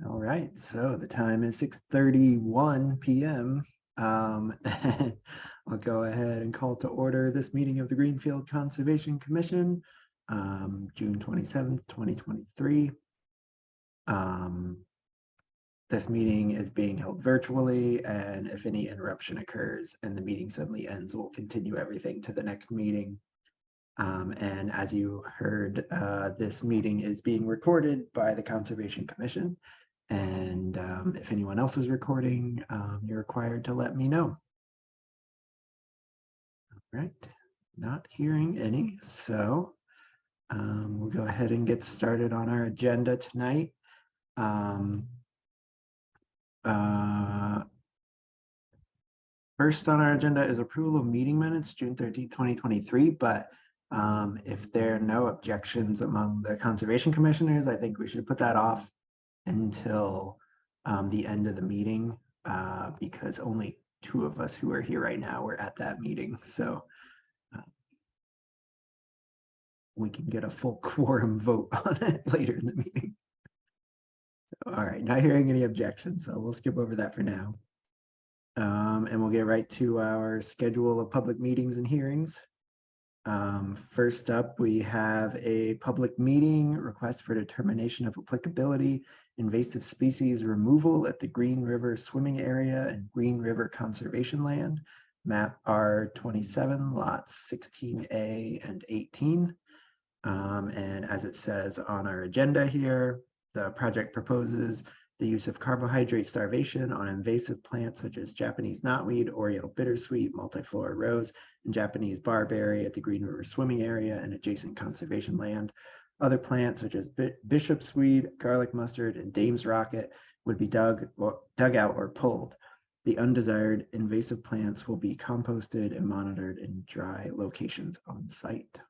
All right, so the time is 6:31 p.m. I'll go ahead and call to order this meeting of the Greenfield Conservation Commission, June 27th, 2023. This meeting is being held virtually, and if any interruption occurs and the meeting suddenly ends, we'll continue everything to the next meeting. And as you heard, this meeting is being recorded by the Conservation Commission. And if anyone else is recording, you're required to let me know. All right, not hearing any. So we'll go ahead and get started on our agenda tonight. First on our agenda is approval of meeting minutes, June 13th, 2023. But if there are no objections among the Conservation Commissioners, I think we should put that off until the end of the meeting, because only two of us who are here right now were at that meeting. So we can get a full quorum vote on it later in the meeting. All right, not hearing any objections, so we'll skip over that for now. And we'll get right to our schedule of public meetings and hearings. First up, we have a public meeting request for determination of applicability, invasive species removal at the Green River swimming area and Green River conservation land, map R27, lots 16A and 18. And as it says on our agenda here, the project proposes the use of carbohydrate starvation on invasive plants such as Japanese knotweed, Oriental bittersweet, multiflora rose, and Japanese barberry at the Green River swimming area and adjacent conservation land. Other plants such as bishop's weed, garlic mustard, and Dame's rocket would be dug out or pulled. The undesired invasive plants will be composted and monitored in dry locations on site.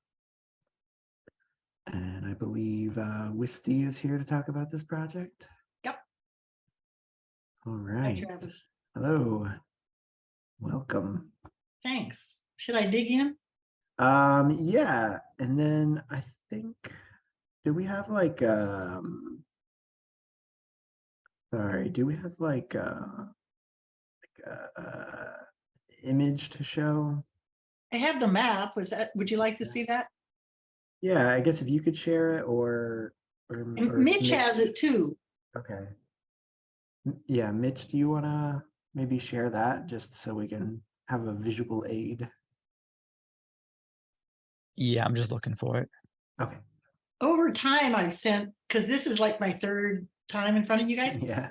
And I believe Wisty is here to talk about this project. Yep. All right. Hi, Travis. Hello. Welcome. Thanks. Should I dig in? Yeah. And then I think, do we have like sorry, do we have like a image to show? I have the map. Would you like to see that? Yeah, I guess if you could share it or Mitch has it too. Okay. Yeah, Mitch, do you want to maybe share that just so we can have a visual aid? Yeah, I'm just looking for it. Okay. Over time, I've sent, because this is like my third time in front of you guys. Yeah.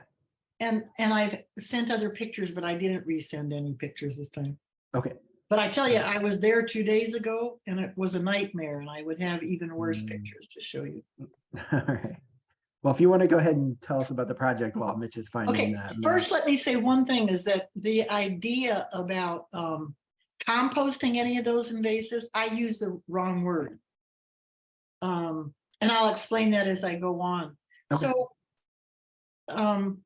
And I've sent other pictures, but I didn't resend any pictures this time. Okay. But I tell you, I was there 2 days ago and it was a nightmare, and I would have even worse pictures to show you. All right. Well, if you want to go ahead and tell us about the project while Mitch is finding that. First, let me say one thing is that the idea about composting any of those invasives, I use the wrong word. And I'll explain that as I go on. Okay. So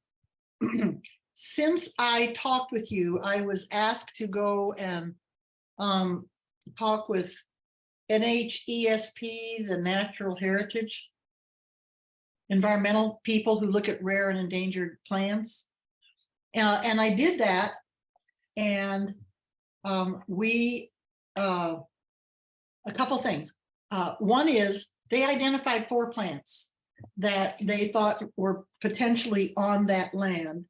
since I talked with you, I was asked to go and talk with NHESP, the Natural Heritage environmental people who look at rare and endangered plants. And I did that. And a couple things. One is they identified 4 plants that they thought were potentially on that land.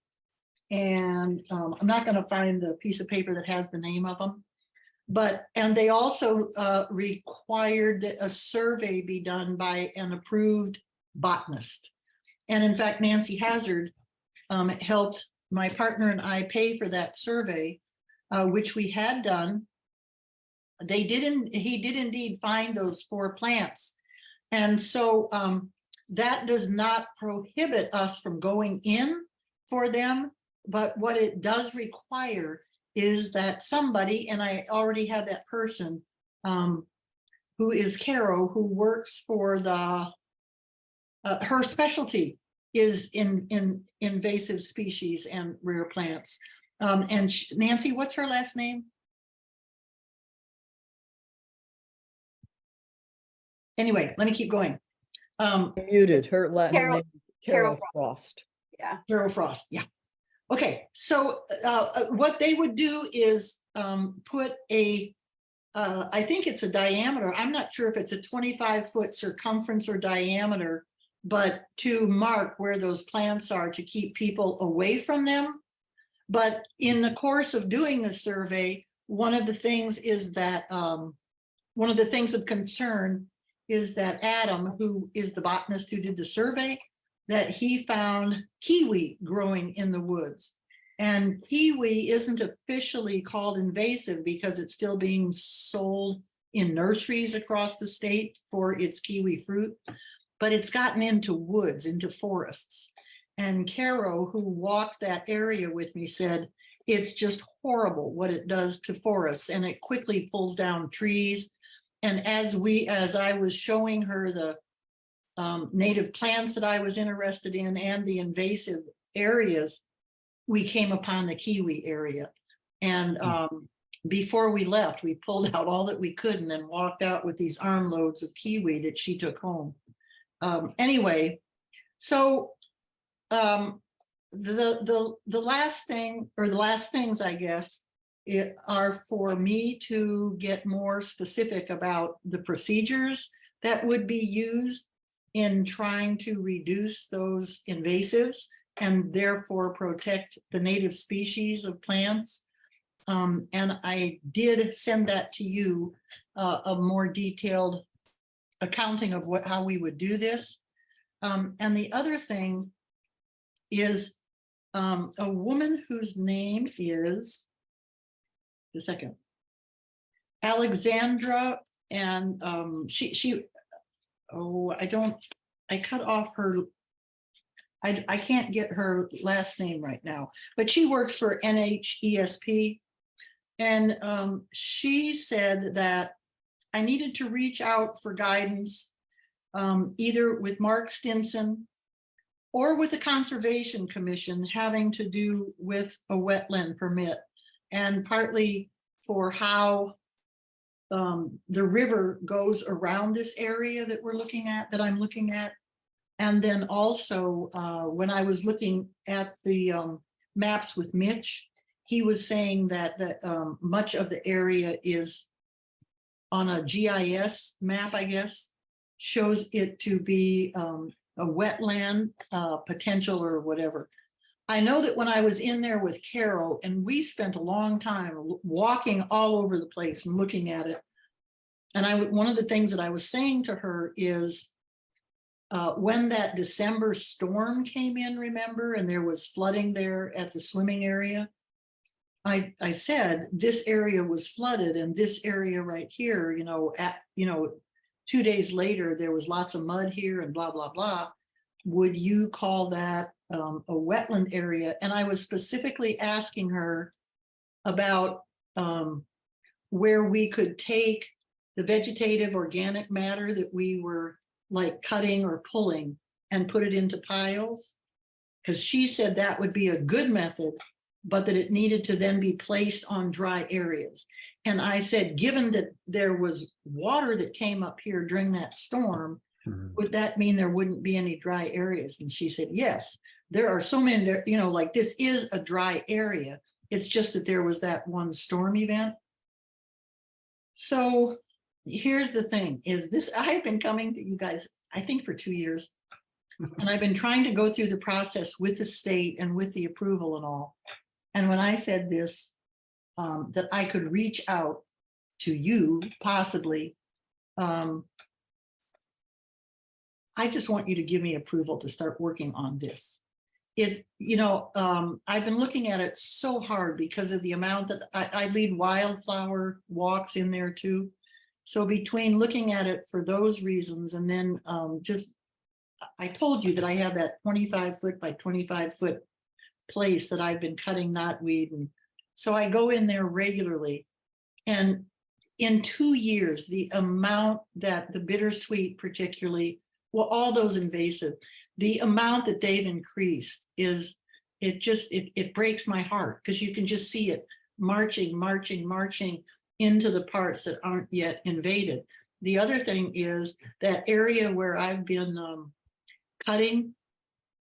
And I'm not going to find the piece of paper that has the name of them. And they also required that a survey be done by an approved botanist. And in fact, Nancy Hazard helped my partner and I pay for that survey, which we had done. He did indeed find those 4 plants. And so that does not prohibit us from going in for them. But what it does require is that somebody, and I already have that person, who is Caro, who works for the, her specialty is in invasive species and rare plants. And Nancy, what's her last name? Anyway, let me keep going. Muted, her Latin Carol- name, Carol Carol Frost. Yeah. Carol Frost, yeah. Okay, so what they would do is put a, I think it's a diameter, I'm not sure if it's a 25-foot circumference or diameter, but to mark where those plants are to keep people away from them. But in the course of doing the survey, one of the things is that, one of the things of concern is that Adam, who is the botanist who did the survey, that he found kiwi growing in the woods. And kiwi isn't officially called invasive because it's still being sold in nurseries across the state for its kiwi fruit, but it's gotten into woods, into forests. And Caro, who walked that area with me, said, it's just horrible what it does to forests, and it quickly pulls down trees. And as I was showing her the native plants that I was interested in and the invasive areas, we came upon the kiwi area. And before we left, we pulled out all that we could and then walked out with these armloads of kiwi that she took home. Anyway, so the last thing, or the last things, I guess, are for me to get more specific about the procedures that would be used in trying to reduce those invasives and therefore protect the native species of plants. And I did send that to you, a more detailed accounting of how we would do this. And the other thing is a woman whose name is, a second, Alexandra, and I cut off her, I can't get her last name right now, but she works for NHESP. And she said that I needed to reach out for guidance, either with Mark Stinson or with the Conservation Commission having to do with a wetland permit, and partly for how the river goes around this area that we're looking at, that I'm looking at. And then also when I was looking at the maps with Mitch, he was saying that much of the area is on a GIS map, I guess, shows it to be a wetland potential or whatever. I know that when I was in there with Carol, and we spent a long time walking all over the place and looking at it. And one of the things that I was saying to her is when that December storm came in, remember, and there was flooding there at the swimming area, I said, this area was flooded, and this area right here, 2 days later, there was lots of mud here and blah, blah, blah. Would you call that a wetland area? And I was specifically asking her about where we could take the vegetative organic matter that we were like cutting or pulling and put it into piles, because she said that would be a good method, but that it needed to then be placed on dry areas. And I said, given that there was water that came up here during that storm, would that mean there wouldn't be any dry areas? And she said, yes, there are so many there, like this is a dry area. It's just that there was that one storm event. So here's the thing is this, I've been coming to you guys, I think for 2 years, and I've been trying to go through the process with the state and with the approval and all. And when I said this, that I could reach out to you possibly, I just want you to give me approval to start working on this. I've been looking at it so hard because of the amount that I lead wildflower walks in there too. So between looking at it for those reasons and then I told you that I have that 25-foot by 25-foot place that I've been cutting knotweed. And so I go in there regularly. And in 2 years, the amount that the bittersweet particularly, well, all those invasive, the amount that they've increased is, it breaks my heart because you can just see it marching into the parts that aren't yet invaded. the other thing is that area where I've been cutting.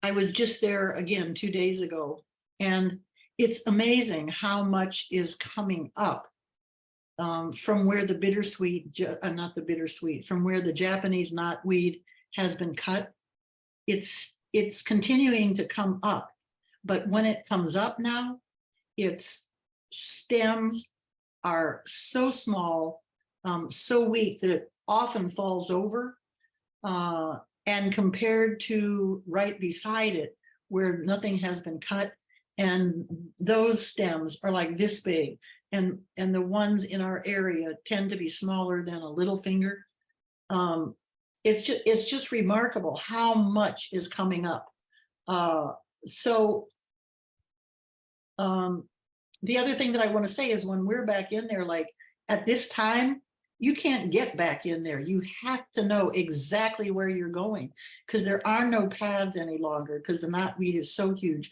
I was just there again 2 days ago, and it's amazing how much is coming up from where the not the bittersweet, from where the Japanese knotweed has been cut. It's continuing to come up, but when it comes up now, its stems are so small, so weak that it often falls over. And compared to right beside it, where nothing has been cut, and those stems are like this big, and the ones in our area tend to be smaller than a little finger. It's just remarkable how much is coming up. The other thing that I want to say is when we're back in there, like at this time, you can't get back in there. You have to know exactly where you're going, because there are no paths any longer, because the knotweed is so huge.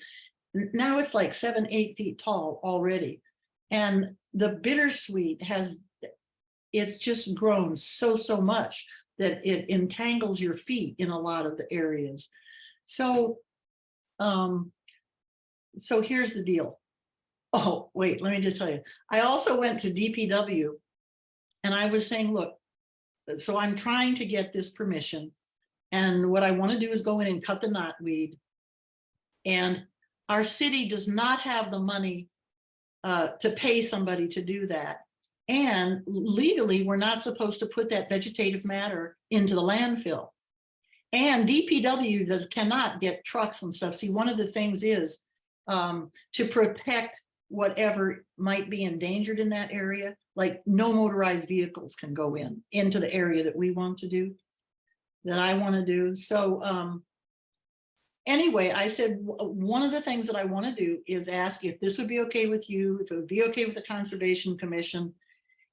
Now it's like 7-8 feet tall already. And the bittersweet it's just grown so much that it entangles your feet in a lot of the areas. So here's the deal. Oh, wait, let me just tell you. I also went to DPW. And I was saying, look, so I'm trying to get this permission. And what I want to do is go in and cut the knotweed. And our city does not have the money to pay somebody to do that. And legally, we're not supposed to put that vegetative matter into the landfill. And DPW cannot get trucks and stuff. See, one of the things is to protect whatever might be endangered in that area, like no motorized vehicles can go into the area that we want to do, that I want to do. So anyway, I said, one of the things that I want to do is ask if this would be okay with you, if it would be okay with the Conservation Commission,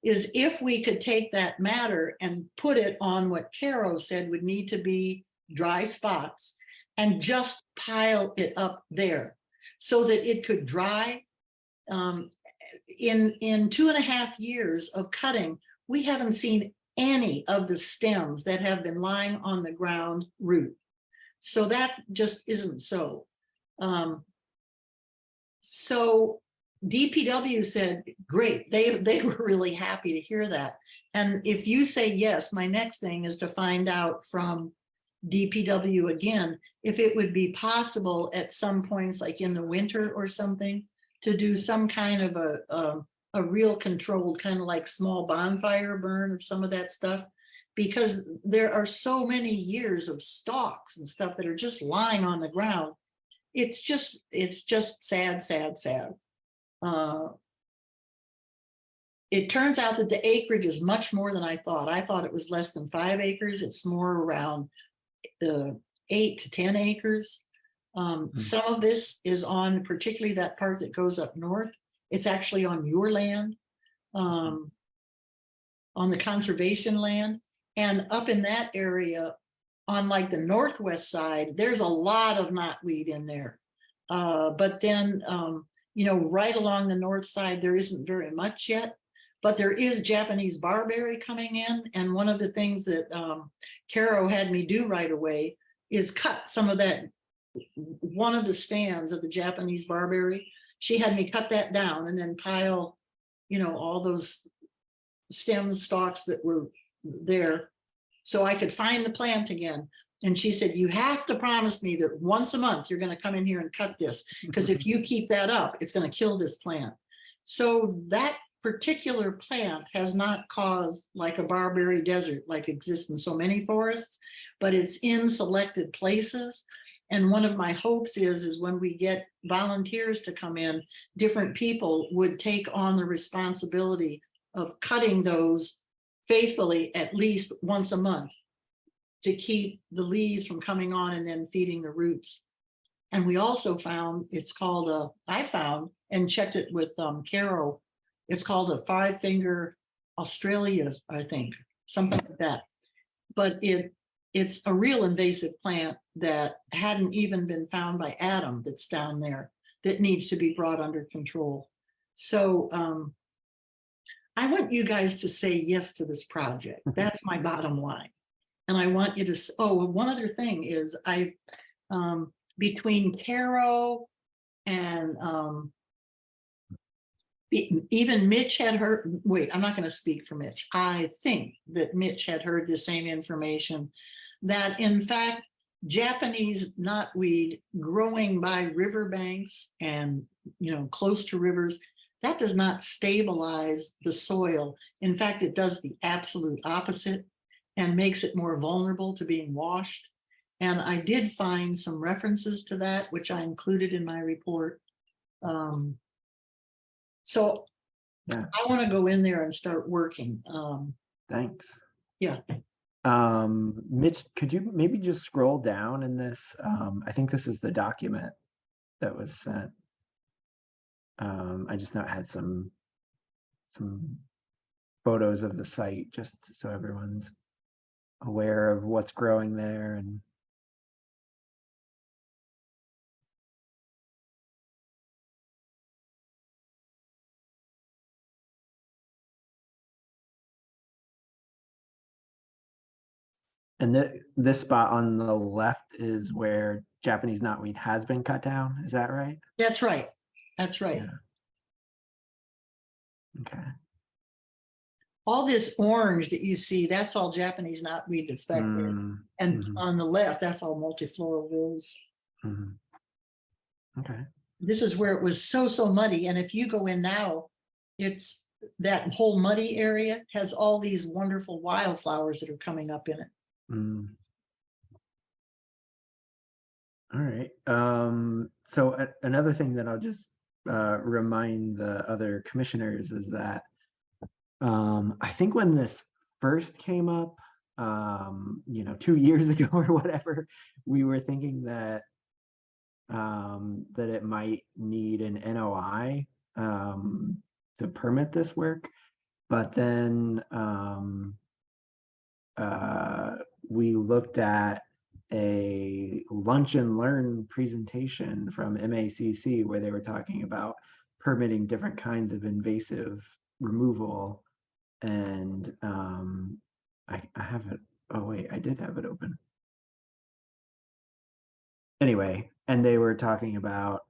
is if we could take that matter and put it on what Caro said would need to be dry spots and just pile it up there so that it could dry. In 2.5 years of cutting, we haven't seen any of the stems that have been lying on the ground root. So that just isn't so. So DPW said, great, they were really happy to hear that. And if you say yes, my next thing is to find out from DPW again, if it would be possible at some points, like in the winter or something, to do some kind of a real controlled kind of like small bonfire burn of some of that stuff, because there are so many years of stalks and stuff that are just lying on the ground. It's just sad. It turns out that the acreage is much more than I thought. I thought it was less than 5 acres. It's more around 8 to 10 acres. Some of this is on particularly that part that goes up north. It's actually on your land, on the conservation land. And up in that area, on like the northwest side, there's a lot of knotweed in there. But then, right along the north side, there isn't very much yet. But there is Japanese barberry coming in. And one of the things that Caro had me do right away is cut some of that. One of the stands of the Japanese barberry, she had me cut that down and then pile, all those stems, stalks that were there so I could find the plant again. And she said, you have to promise me that once a month you're going to come in here and cut this, because if you keep that up, it's going to kill this plant. So that particular plant has not caused like a barberry desert like exists in so many forests, but it's in selected places. And one of my hopes is when we get volunteers to come in, different people would take on the responsibility of cutting those faithfully at least once a month to keep the leaves from coming on and then feeding the roots. And we also found, I found and checked it with Caro, it's called a 5-finger Australia, I think, something like that. But it's a real invasive plant that hadn't even been found by Adam that's down there that needs to be brought under control. So I want you guys to say yes to this project. That's my bottom line. And I want you to, oh, one other thing is between Caro and even Mitch had heard, wait, I'm not going to speak for Mitch. I think that Mitch had heard the same information, that in fact, Japanese knotweed growing by riverbanks and, close to rivers, that does not stabilize the soil. In fact, it does the absolute opposite and makes it more vulnerable to being washed. And I did find some references to that, which I included in my report. So Yeah. I want to go in there and start working. Thanks. Yeah. Mitch, could you maybe just scroll down in this? I think this is the document that was sent. I just know it had some photos of the site, just so everyone's aware of what's growing there. And this spot on the left is where Japanese knotweed has been cut down. Is that right? That's right. That's right. Yeah. Okay. All this orange that you see, that's all Japanese knotweed that's back there. And on the left, that's all multifloral rose. Okay. This is where it was so muddy. And if you go in now, it's that whole muddy area has all these wonderful wildflowers that are coming up in it. All right. So another thing that I'll just remind the other commissioners is that I think when this first came up, 2 years ago or whatever, we were thinking that that it might need an NOI to permit this work, but then we looked at a lunch and learn presentation from MACC where they were talking about permitting different kinds of invasive removal. And I have it. Oh, wait, I did have it open. Anyway, and they were talking about,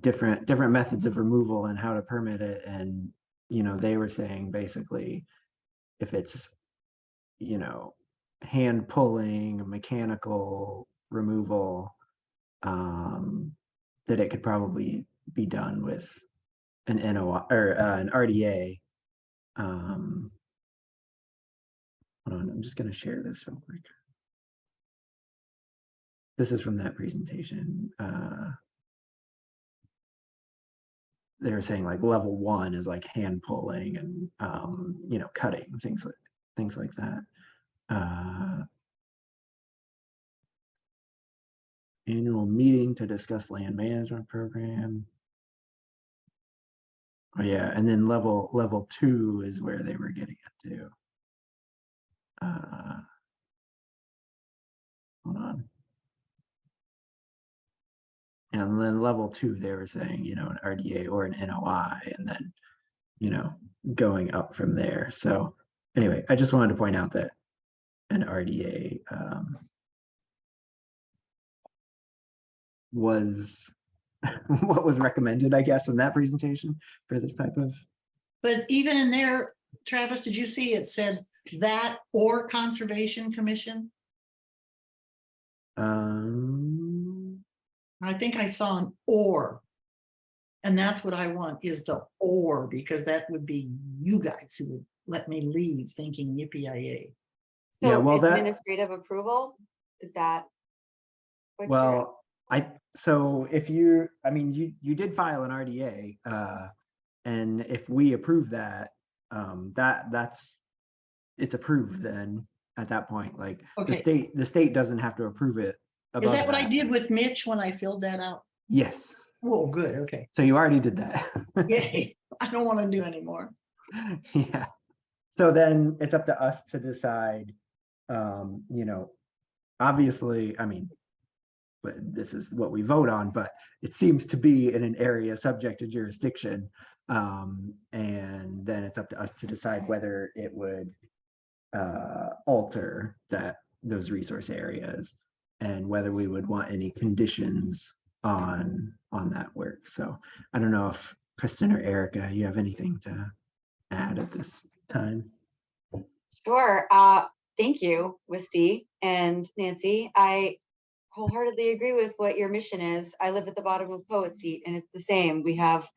different methods of removal and how to permit it. And, they were saying basically, if it's, hand pulling, mechanical removal, that it could probably be done with an NOI or an RDA. Hold on, I'm just going to share this real quick. This is from that presentation. They were saying like level 1 is like hand pulling and cutting, things like that. Annual meeting to discuss land management program. Oh yeah, and then level 2 is where they were getting into. Hold on. And then level 2, they were saying, an RDA or an NOI, and then, going up from there. So anyway, I just wanted to point out that an RDA was what was recommended, I guess, in that presentation for this type of. But even in there, Travis, did you see it said that or Conservation Commission? I think I saw an or. And that's what I want is the or, because that would be you guys who would let me leave thinking yippee-yi-yay. So Yeah, well, administrative approval, is that? Well, so if you did file an RDA, and if we approve that, it's approved then at that point. Like Okay. the state doesn't have to approve it. Is that what I did with Mitch when I filled that out? Yes. Oh, good. Okay. So you already did that. Yay. I don't want to do anymore. Yeah. So then it's up to us to decide, obviously, but this is what we vote on, but it seems to be in an area subject to jurisdiction. And then it's up to us to decide whether it would alter those resource areas and whether we would want any conditions on that work. So I don't know if Kristen or Erica, you have anything to add at this time? Sure. Thank you, Wisty and Nancy. I wholeheartedly agree with what your mission is. I live at the bottom of Poet Seat, and it's the same. We have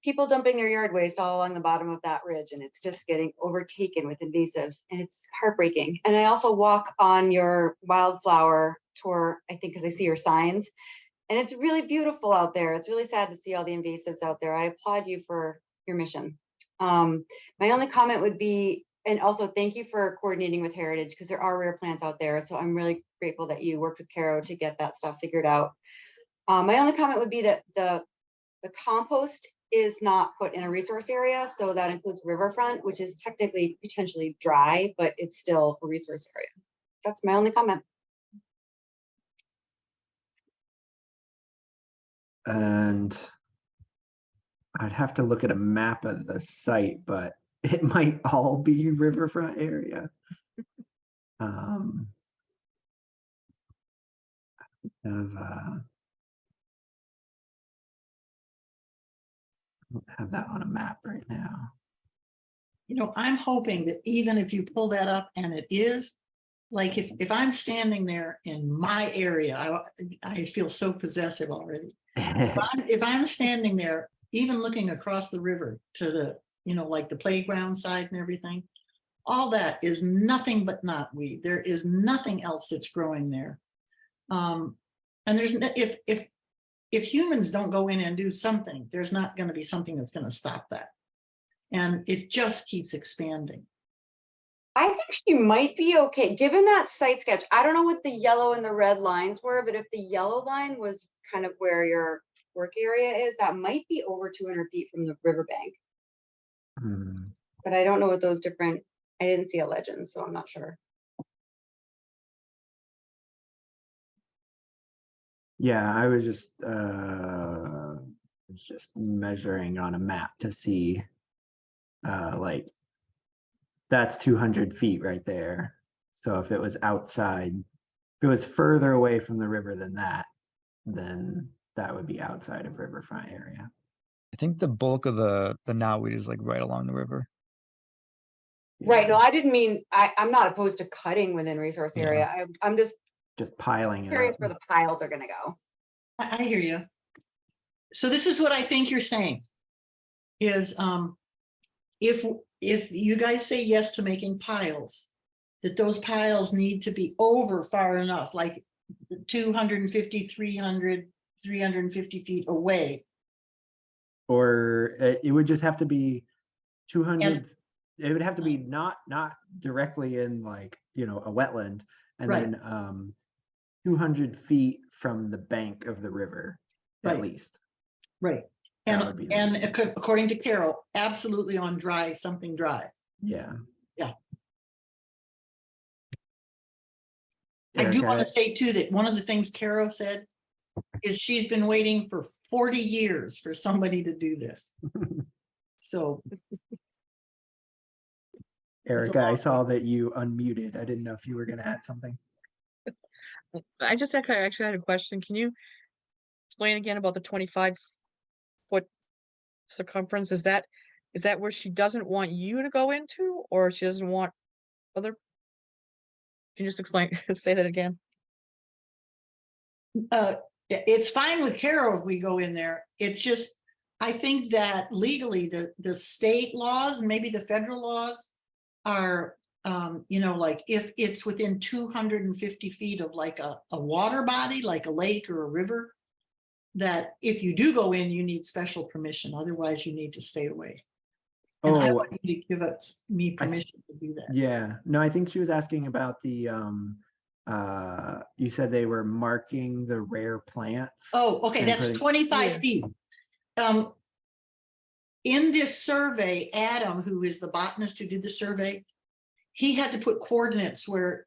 people dumping their yard waste all along the bottom of that ridge, and it's just getting overtaken with invasives, and it's heartbreaking. And I also walk on your wildflower tour, I think, because I see your signs, and it's really beautiful out there. It's really sad to see all the invasives out there. I applaud you for your mission. My only comment would be, and also thank you for coordinating with Heritage, because there are rare plants out there. So I'm really grateful that you worked with Caro to get that stuff figured out. My only comment would be that the compost is not put in a resource area. So that includes riverfront, which is technically potentially dry, but it's still a resource area. That's my only comment. And I'd have to look at a map of the site, but it might all be riverfront area. I don't have that on a map right now. You know, I'm hoping that even if you pull that up and it is, like if I'm standing there in my area, I feel so possessive already. If I'm standing there, even looking across the river to the, you know, like the playground side and everything, all that is nothing but knotweed. There is nothing else that's growing there. And there's if humans don't go in and do something, there's not going to be something that's going to stop that. And it just keeps expanding. I think she might be okay, given that site sketch. I don't know what the yellow and the red lines were, but if the yellow line was kind of where your work area is, that might be over 200 feet from the riverbank. But I don't know what those different, I didn't see a legend, so I'm not sure. Yeah, I was just measuring on a map to see like that's 200 feet right there. So if it was outside, if it was further away from the river than that, then that would be outside of riverfront area. I think the bulk of the knotweed is like right along the river. Right. No, I didn't mean, I'm not opposed to cutting within resource Yeah. area. I'm just piling it curious up. where the piles are going to go. I hear you. So this is what I think you're saying is if you guys say yes to making piles, that those piles need to be over far enough, like 250, 300, 350 feet away. Or it would just have to be 200. It would have to be not directly in, like, you know, a wetland, and Right. then 200 feet from the bank of the river, at Right. least. Right. That would be the And minimum. according to Carol, absolutely on dry, something dry. Yeah. Yeah. I do want to say too, that one of the things Carol said is she's been waiting for 40 years for somebody to do this. So. Erica, I long saw that you unmuted. I didn't know if you were going to add something. I just actually had a question. Can you explain again about the 25-foot circumference? Is that where she doesn't want you to go into, or she doesn't want other? Can you just explain, say that again? It's fine with Carol if we go in there. It's just, I think that legally the state laws, maybe the federal laws are, you know, like if it's within 250 feet of like a water body, like a lake or a river, that if you do go in, you need special permission. Otherwise you need to stay away. And I want you to give me permission to do that. Yeah, no, I think she was asking about the you said they were marking the rare plants. Oh, okay, that's 25 feet. In this survey, Adam, who is the botanist who did the survey, he had to put coordinates where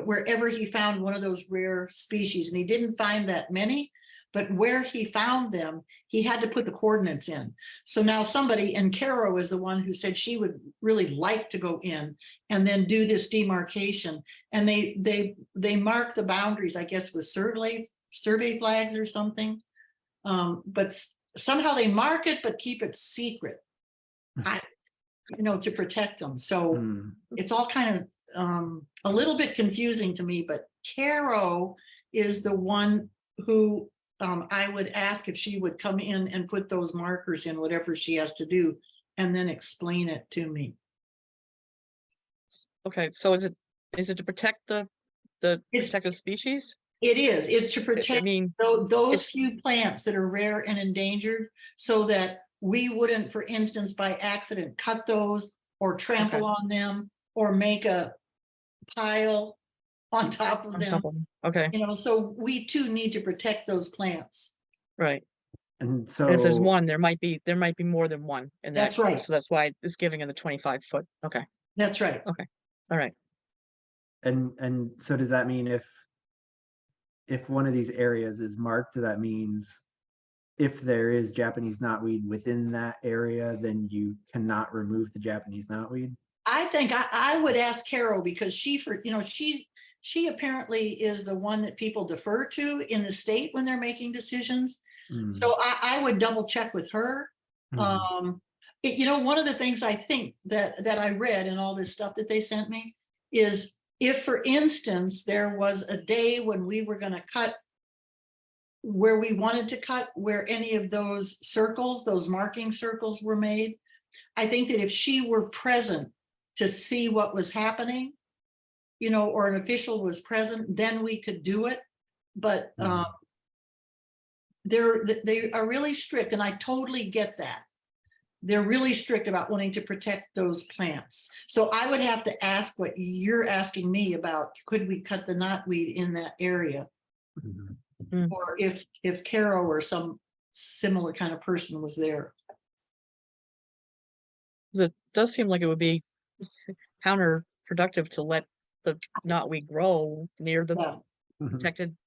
wherever he found one of those rare species, and he didn't find that many, but where he found them, he had to put the coordinates in. So now somebody, and Caro is the one who said she would really like to go in and then do this demarcation. And they mark the boundaries, I guess, with survey flags or something. But somehow they mark it, but keep it secret. To protect them. So Hmm. it's all kind of a little bit confusing to me, but Caro is the one who I would ask if she would come in and put those markers in, whatever she has to do, and then explain it to me. Okay, so is it to protect the It's- protected species? It's to I protect mean, those it's- few plants that are rare and endangered, so that we wouldn't, for instance, by accident, cut those or trample on them or make a pile on top of on them. top of them. Okay, So we too need to protect those plants. right. And so. And if there's one, there might be more than one in that. That's right. So that's why it's giving it a 25-foot. Okay, That's right. all right. And so does that mean if one of these areas is marked, that means if there is Japanese knotweed within that area, then you cannot remove the Japanese knotweed? I think I would ask Carol, because she apparently is the one that people defer to in the state when they're making decisions. Hmm. So I would double check with her. Mhm. One of the things I think that I read in all this stuff that they sent me is, if, for instance, there was a day when we were going to cut where we wanted to cut, where any of those circles, those marking circles were made, I think that if she were present to see what was happening, or an official was present, then we could do it. But they are really strict, and I totally get that. They're really strict about wanting to protect those plants. So I would have to ask what you're asking me about. Could we cut the knotweed in that area? Mhm. Or if Caro or some similar kind of person was there. 'Cause it does seem like it would be counterproductive to let the knotweed grow near the Yeah. Mhm. protected,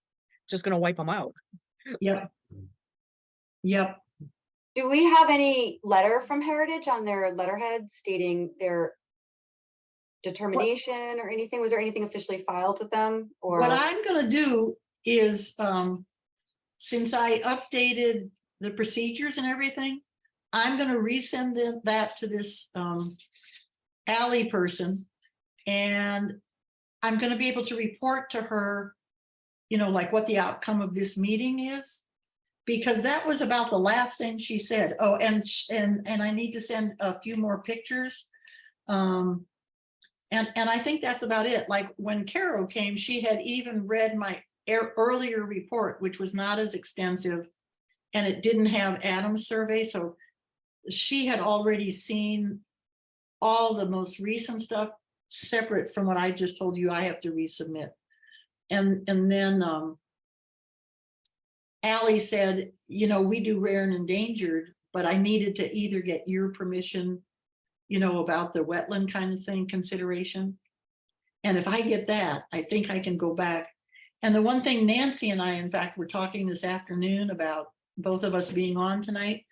just gonna wipe them out. Yep. Yep. Do we have any letter from Heritage on their letterhead stating their determination or anything? Was there anything officially filed with them, or? What I'm gonna do is, since I updated the procedures and everything, I'm gonna resend that to this Ally person, and I'm gonna be able to report to her, like what the outcome of this meeting is, because that was about the last thing she said. Oh, and I need to send a few more pictures. And I think that's about it. Like when Caro came, she had even read my earlier report, which was not as extensive, and it didn't have Adam's survey. So she had already seen all the most recent stuff separate from what I just told you I have to resubmit. And then Ally said, we do rare and endangered, but I needed to either get your permission, about the wetland kind of thing consideration. And if I get that, I think I can go back. And the one thing Nancy and I, in fact, were talking this afternoon about, both of us being on tonight,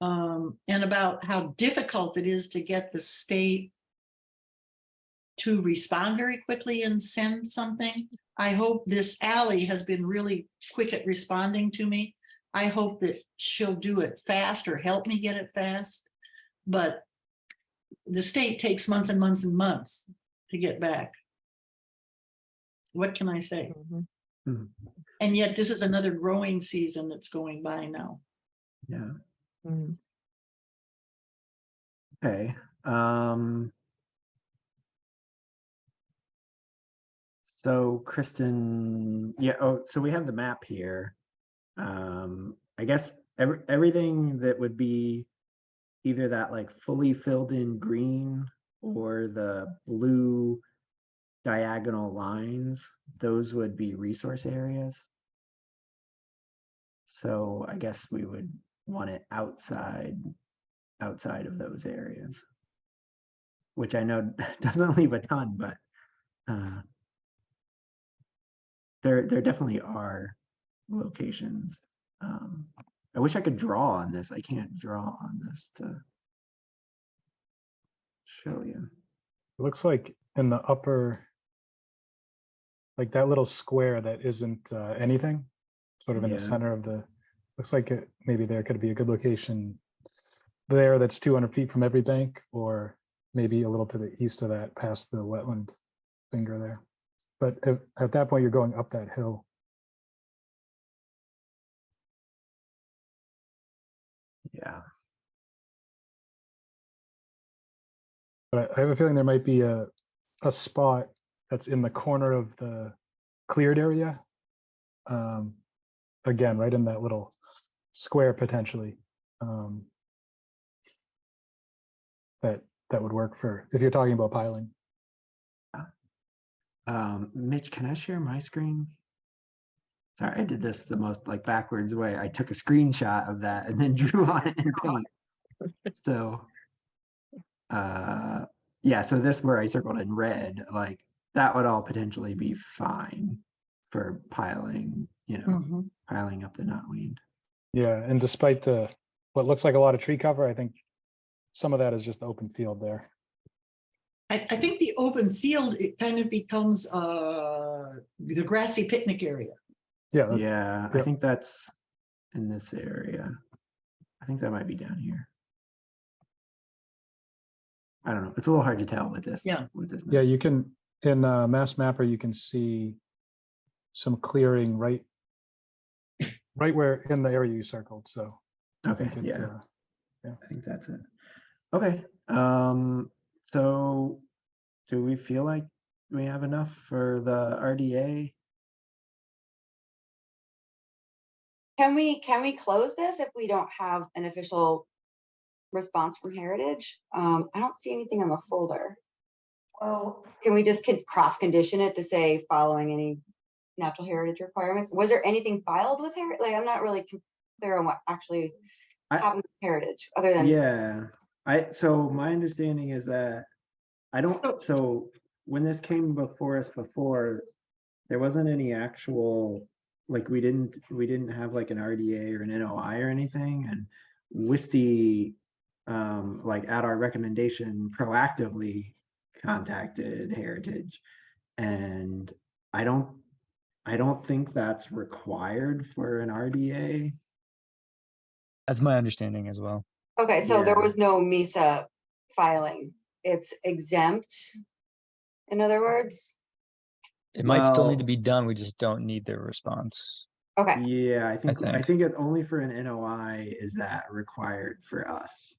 and about how difficult it is to get the state to respond very quickly and send something. I hope this Ally has been really quick at responding to me. I hope that she'll do it fast or help me get it fast. But the state takes months and months and months to get back. What can I say? Mhm. Mhm. And yet this is another growing season that's going by now. Yeah. Mhm. Okay. So Kristen, yeah. Oh, so we have the map here. I guess everything that would be either that like fully filled in green or the blue diagonal lines, those would be resource areas. So I guess we would want it outside of those areas, which I know doesn't leave a ton, but there definitely are locations. I wish I could draw on this. I can't draw on this to show you. It looks like in the upper, like that little square that isn't anything, sort of in the Yeah. center of the, looks like it, maybe there could be a good location there that's 200 feet from every bank, or maybe a little to the east of that, past the wetland finger there. But at that point, you're going up that hill. Yeah. But I have a feeling there might be a spot that's in the corner of the cleared area. Again, right in that little square potentially. That would work for, if you're talking about piling. Mitch, can I share my screen? Sorry, I did this the most like backwards way. I took a screenshot of that and then drew on it in paint. So, yeah, so this where I circled in red, like that would all potentially be fine for piling, you know, Mhm. piling up the knotweed. Yeah, and despite what looks like a lot of tree cover, I think some of that is just open field there. I think the open field, it kind of becomes the grassy picnic area. Yeah, Yeah, I yep. think that's in this area. I think that might be down here. I don't know. It's a little hard to tell with this. Yeah. With this. Yeah, map. you can, in Mass Mapper, you can see some clearing right where in the area you circled. So I Okay. think it, Yeah. I think that's it. Okay. So do we feel like we have enough for the RDA? Can we close this if we don't have an official response from Heritage? I don't see anything on the folder. Well, Can we just cross condition it to say following any natural heritage requirements? Was there anything filed with Heritage? Like, I'm not really clear on what actually happened with Heritage other than. Yeah. So my understanding is that so when this came before us before, there wasn't any actual, like we didn't have like an RDA or an NOI or anything, and Wisty like at our recommendation proactively contacted Heritage, and I don't think that's required for an RDA. That's my understanding as well. Okay, so there Yeah. was no MISA filing. It's exempt, in other words. It might still need to Well- be done. We just don't need their response. Okay, Yeah, I think think. it's only for an NOI is that required for us.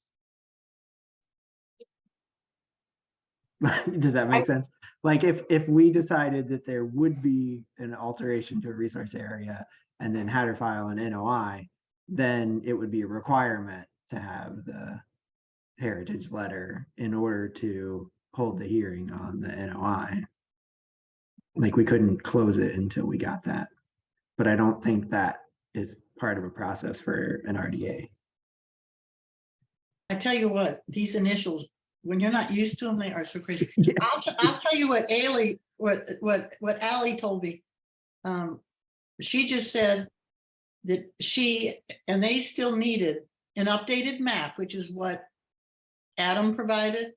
Does that make sense? Like if we decided that there would be an alteration to a resource area and then had to file an NOI, then it would be a requirement to have the heritage letter in order to hold the hearing on the NOI. Like we couldn't close it until we got that. But I don't think that is part of a process for an RDA. I tell you what, these initials, when you're not used to them, they are so crazy. Yeah. I'll tell you what Allie told me. She just said that and they still needed an updated map, which is what Adam provided,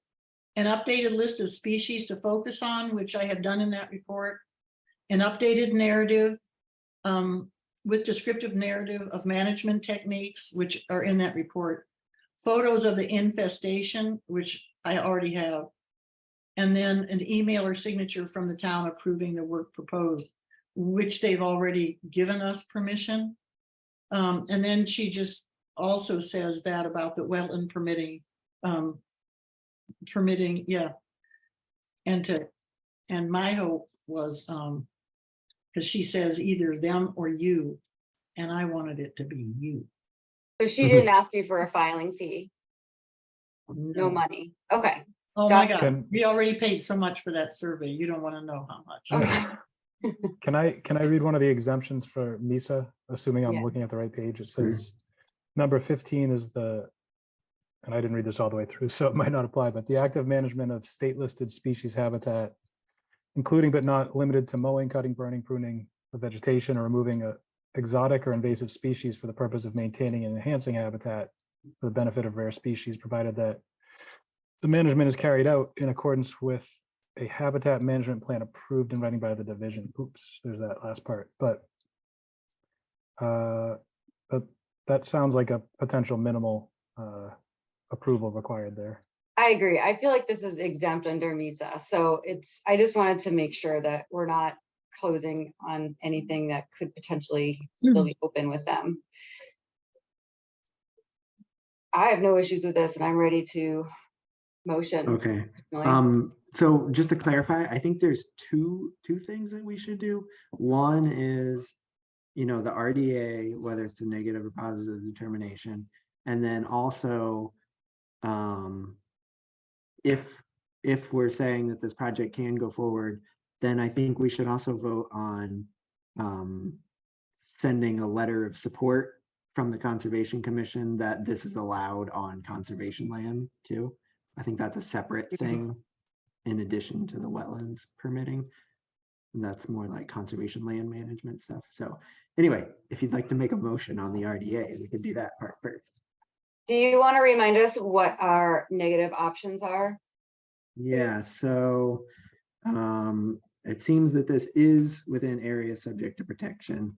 an updated list of species to focus on, which I have done in that report, an updated narrative with descriptive narrative of management techniques, which are in that report, photos of the infestation, which I already have, and then an email or signature from the town approving the work proposed, which they've already given us permission. And then she just also says that about the wetland permitting, yeah. And my hope was, because she says either them or you, and I wanted it to be you. so she didn't ask you for a filing fee, no money. Okay, Oh my Got- God, we already paid so much for that survey. You don't want to know how much. okay. Can I read one of the exemptions for MISA, assuming I'm Yeah. looking at the right page? It says number 15 is and I didn't read this all the way through, so it might not apply, but the active management of state listed species habitat, including but not limited to mowing, cutting, burning, pruning, of vegetation or removing a exotic or invasive species for the purpose of maintaining and enhancing habitat for the benefit of rare species, provided that the management is carried out in accordance with a habitat management plan approved in writing by the division. Oops, there's that last part, but that sounds like a potential minimal approval required there. I agree. I feel like this is exempt under MISA. So I just wanted to make sure that we're not closing on anything that could potentially still be open with them. I have no issues with this and I'm ready to motion. Okay. personally. So just to clarify, I think there's two things that we should do. One is, the RDA, whether it's a negative or positive determination, and then also, if we're saying that this project can go forward, then I think we should also vote on sending a letter of support from the Conservation Commission that this is allowed on conservation land too. I think that's a separate thing in addition to the wetlands permitting. And that's more like conservation land management stuff. So anyway, if you'd like to make a motion on the RDA, we could do that part first. Do you want to remind us what our negative options are? Yeah, so it seems that this is within area subject to protection.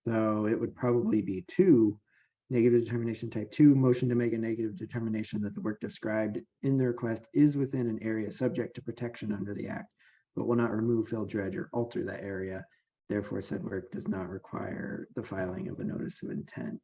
So it would probably be 2, negative determination type 2, motion to make a negative determination that the work described in the request is within an area subject to protection under the act, but will not remove, fill, dredge, or alter that area. Therefore, said work does not require the filing of a notice of intent.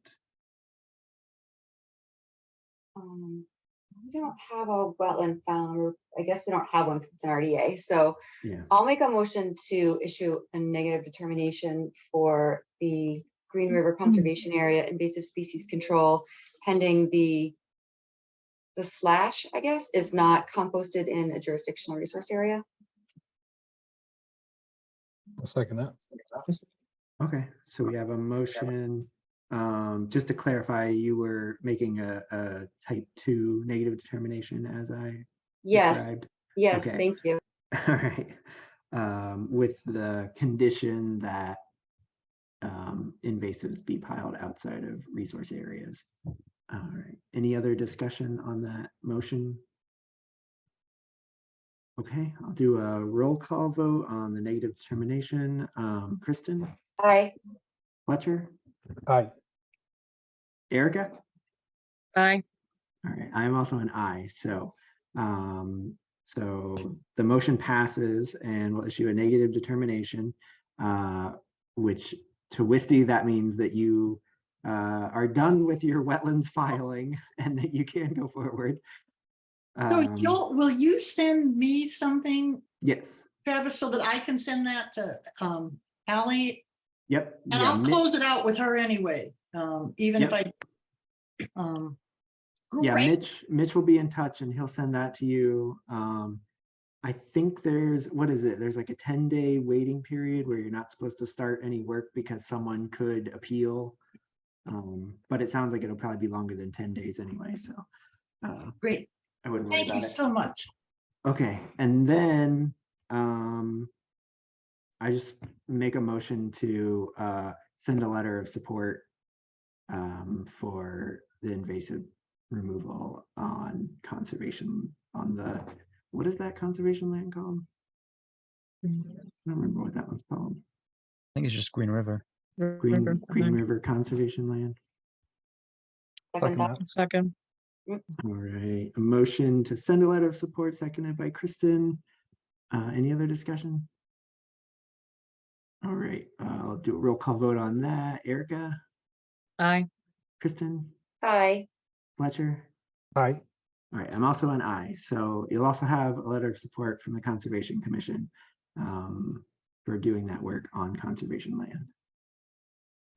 We don't have a wetland file, or I guess we don't have one because it's an RDA. So Yeah. I'll make a motion to issue a negative determination for the Green River Conservation Area invasive species control pending the slash, I guess, is not composted in a jurisdictional resource area. I'll second that. Okay, so we have a motion. Just to clarify, you were making a type 2 negative determination as I Yes, described. yes, Okay. thank you. All right. With the condition that invasives be piled outside of resource areas. All right. Any other discussion on that motion? Okay, I'll do a roll call vote on the negative determination. Kristen, Aye. Fletcher, Aye. Erica. Aye. All right, I'm also an aye. So, so the motion passes and we'll issue a negative determination, which to Wisty, that means that you are done with your wetlands filing and that you can go forward. So will you send me something, Yes. Travis, so that I can send that to Ally? Yep. And yeah, I'll close it out with her anyway, even if Yep. I. Yeah, Great. Mitch will be in touch and he'll send that to you. I think there's, what is it? There's like a 10-day waiting period where you're not supposed to start any work because someone could appeal. But it sounds like it'll probably be longer than 10 days anyway. So Great. I wouldn't worry Thank you about it. so much. Okay, and then I just make a motion to send a letter of support for the invasive removal on conservation on the, what is that conservation land called? I don't remember what that one's called. I think it's just Green River. Green River Conservation Land. Second Second thought. that. Second. All right, a motion to send a letter of support, seconded by Kristen. Any other discussion? All right, I'll do a roll call vote on that. Erica, Aye. Kristen, Aye. Fletcher. Aye. All right, I'm also an aye. So you'll also have a letter of support from the Conservation Commission for doing that work on conservation land.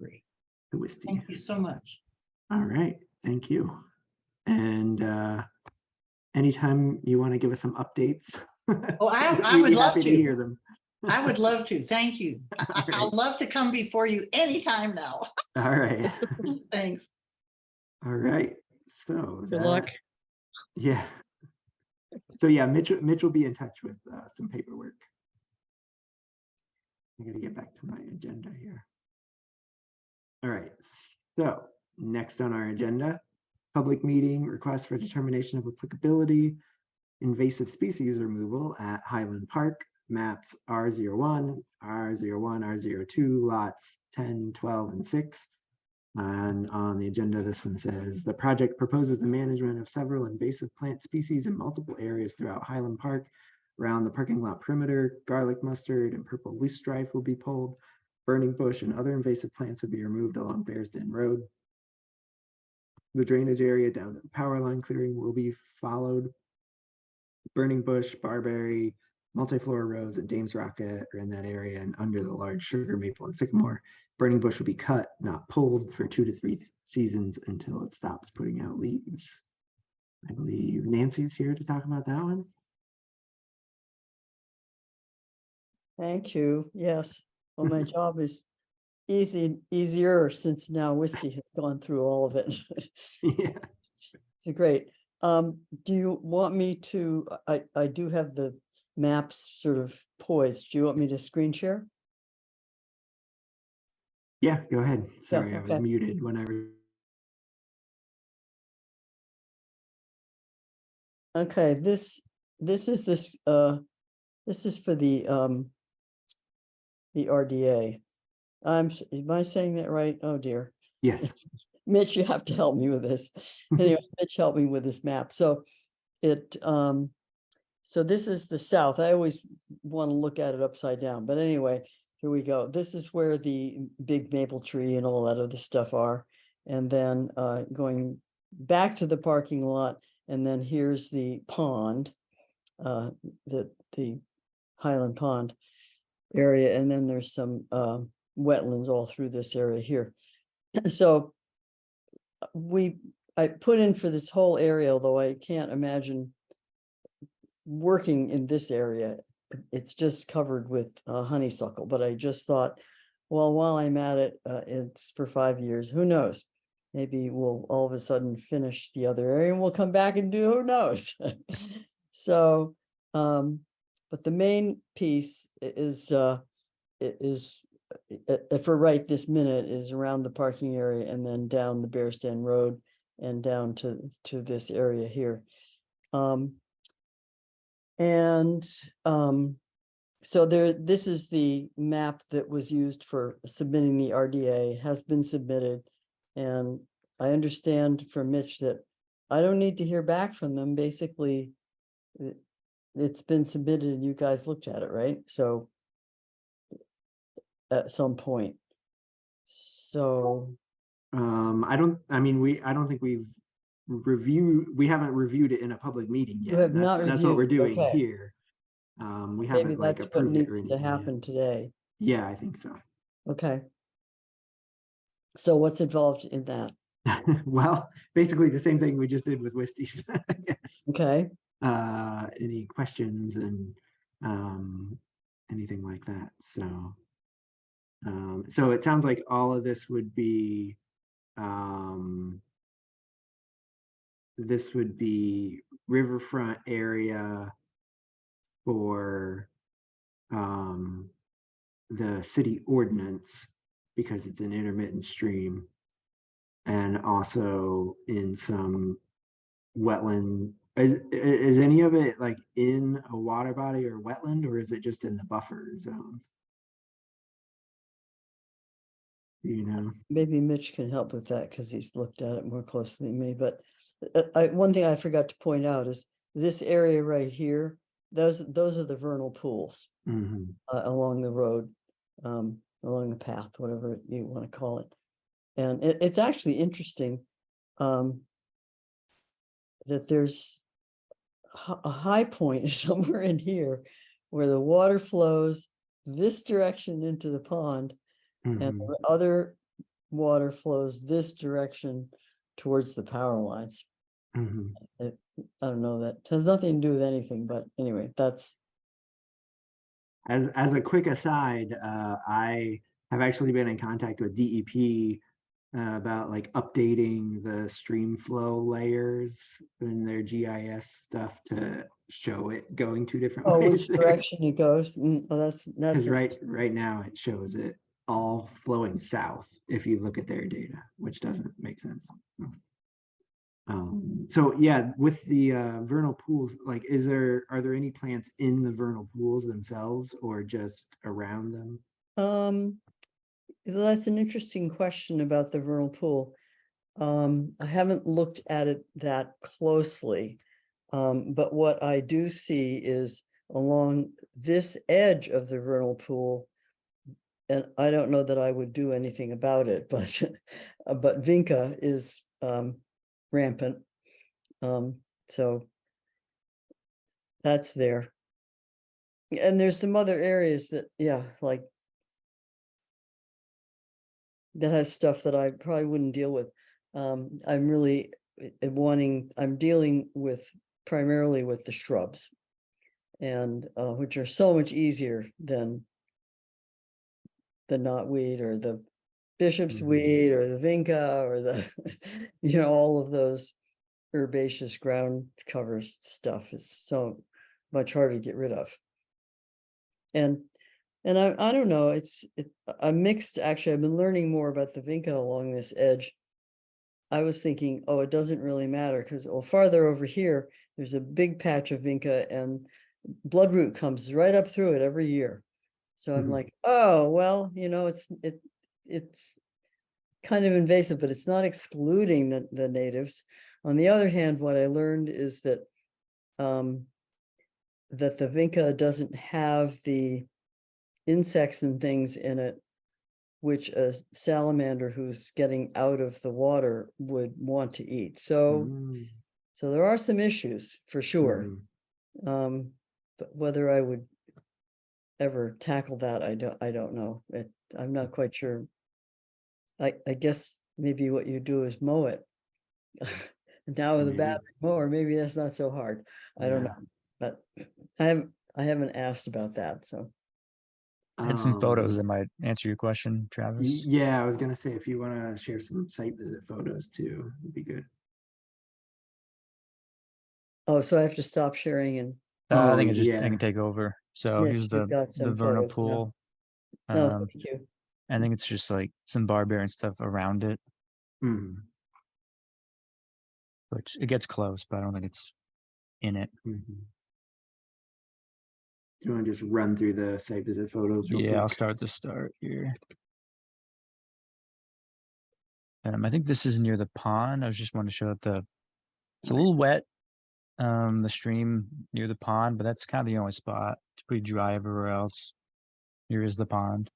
Great. The Wisty. Thank you so much. All right, thank you. And anytime you want to give us some updates. Oh, I we'd would be love happy to. hear them. I would love to. Thank you. All I'll right. love to come before you anytime now. All right. Thanks. All right. So Good luck. yeah. So yeah, Mitch will be in touch with some paperwork. I'm gonna get back to my agenda here. All right, so next on our agenda, public meeting request for determination of applicability, invasive species removal at Highland Park, maps R01, R01, R02, lots 10, 12, and 6. And on the agenda, this one says, the project proposes the management of several invasive plant species in multiple areas throughout Highland Park. Around the parking lot perimeter, garlic mustard and purple loosestrife will be pulled. Burning bush and other invasive plants will be removed along Bearsden Road. The drainage area down to the power line clearing will be followed. Burning bush, barberry, multiflora rose, and Dames Rocket are in that area and under the large sugar maple and sycamore. Burning bush will be cut, not pulled, for 2 to 3 seasons until it stops putting out leaves. I believe Nancy's here to talk about that one. Thank you. Yes. Well, my job is easier since now Wisty has gone through all of it. Yeah. It's great. Do you want me to, I do have the maps sort of poised. Do you want me to screen share? Yeah, go ahead. Sorry, I okay. was muted whenever. Okay, this is for the RDA. Am I saying that right? Oh dear. Yes. Mitch, you have to help me with this. Anyway, Mitch helped me with this map. So so this is the south. I always want to look at it upside down, but anyway, here we go. This is where the big maple tree and all that other stuff are. And then going back to the parking lot, and then here's the pond, the Highland Pond area, and then there's some wetlands all through this area here. So I put in for this whole area, although I can't imagine working in this area. It's just covered with honeysuckle, but I just thought, well, while I'm at it, it's for 5 years. Who knows? Maybe we'll all of a sudden finish the other area and we'll come back and do who knows. So, but the main piece is for right this minute is around the parking area and then down the Bearsden Road and down to this area here. So this is the map that was used for submitting the RDA, has been submitted. And I understand from Mitch that I don't need to hear back from them. Basically, it's been submitted and you guys looked at it, right? So at some point. So I don't think we haven't reviewed it in a public meeting yet. have not That's what we're reviewed, doing okay. here. We Maybe haven't like that's what approved it needs or to anything yet. happen today. Yeah, I think so. Okay. So what's involved in that? Well, basically the same thing we just did with Wisties, I guess. Okay. Any questions and anything like that. So so it sounds like all of this would be riverfront area for the city ordinance because it's an intermittent stream, and also in some wetland. Is any of it like in a water body or wetland, or is it just in the buffer zones? Do you know? Maybe Mitch can help with that because he's looked at it more closely than me. But one thing I forgot to point out is this area right here. Those are the vernal pools along the road, along the path, whatever you want to call it. And it's actually interesting that there's a high point somewhere in here where the water flows this direction into the pond. And the other water flows this direction towards the power lines. I don't know, that has nothing to do with anything, but anyway, that's. As a quick aside, I have actually been in contact with DEP about like updating the stream flow layers in their GIS stuff to show it going two different Oh, ways which there. direction it goes? Oh, that's Because right interesting. now it shows it all flowing south if you look at their data, which doesn't make sense. So yeah, with the vernal pools, like are there any plants in the vernal pools themselves or just around them? Well, that's an interesting question about the vernal pool. I haven't looked at it that closely. But what I do see is along this edge of the vernal pool, and I don't know that I would do anything about it, but but vinca is rampant. So that's there. And there's some other areas that, yeah, like that has stuff that I probably wouldn't deal with. I'm really I'm dealing with primarily with the shrubs, and which are so much easier than the knotweed or the bishop's Mhm. weed or the vinca or the all of those herbaceous ground cover stuff is so much harder to get rid of. And I don't know, I'm mixed. Actually, I've been learning more about the vinca along this edge. I was thinking, oh, it doesn't really matter because farther over here, there's a big patch of vinca and bloodroot comes right up through it every year. So I'm Mhm. like, oh, well, it's kind of invasive, but it's not excluding the natives. On the other hand, what I learned is that that the vinca doesn't have the insects and things in it which a salamander who's getting out of the water would want to eat. So Mm. there are some issues for sure. Mhm. But whether I would ever tackle that, I don't know. I'm not quite sure. I guess maybe what you do is mow it. Now with a Maybe. battery mower, maybe that's not so hard. I don't Yeah. know, but I haven't asked about that. So I had some photos Um, that might answer your question, Travis. yeah, I was gonna say if you want to share some site visit photos too, it'd be good. so I have to stop sharing and I Oh think I yeah. can take over. So yeah, here's she's got the some vernal photos now. pool. No, Um, thank you. I think it's just like some barberry stuff around it, Mhm. which it gets close, but I don't think it's in it. Mhm. Do you want to just run through the site visit photos real Yeah, I'll quick? start at the start here. I think this is near the pond. I was just wanting to show that it's a Right. little wet, the stream near the pond, but that's kind of the only spot. It's pretty dry everywhere else. Here is the pond.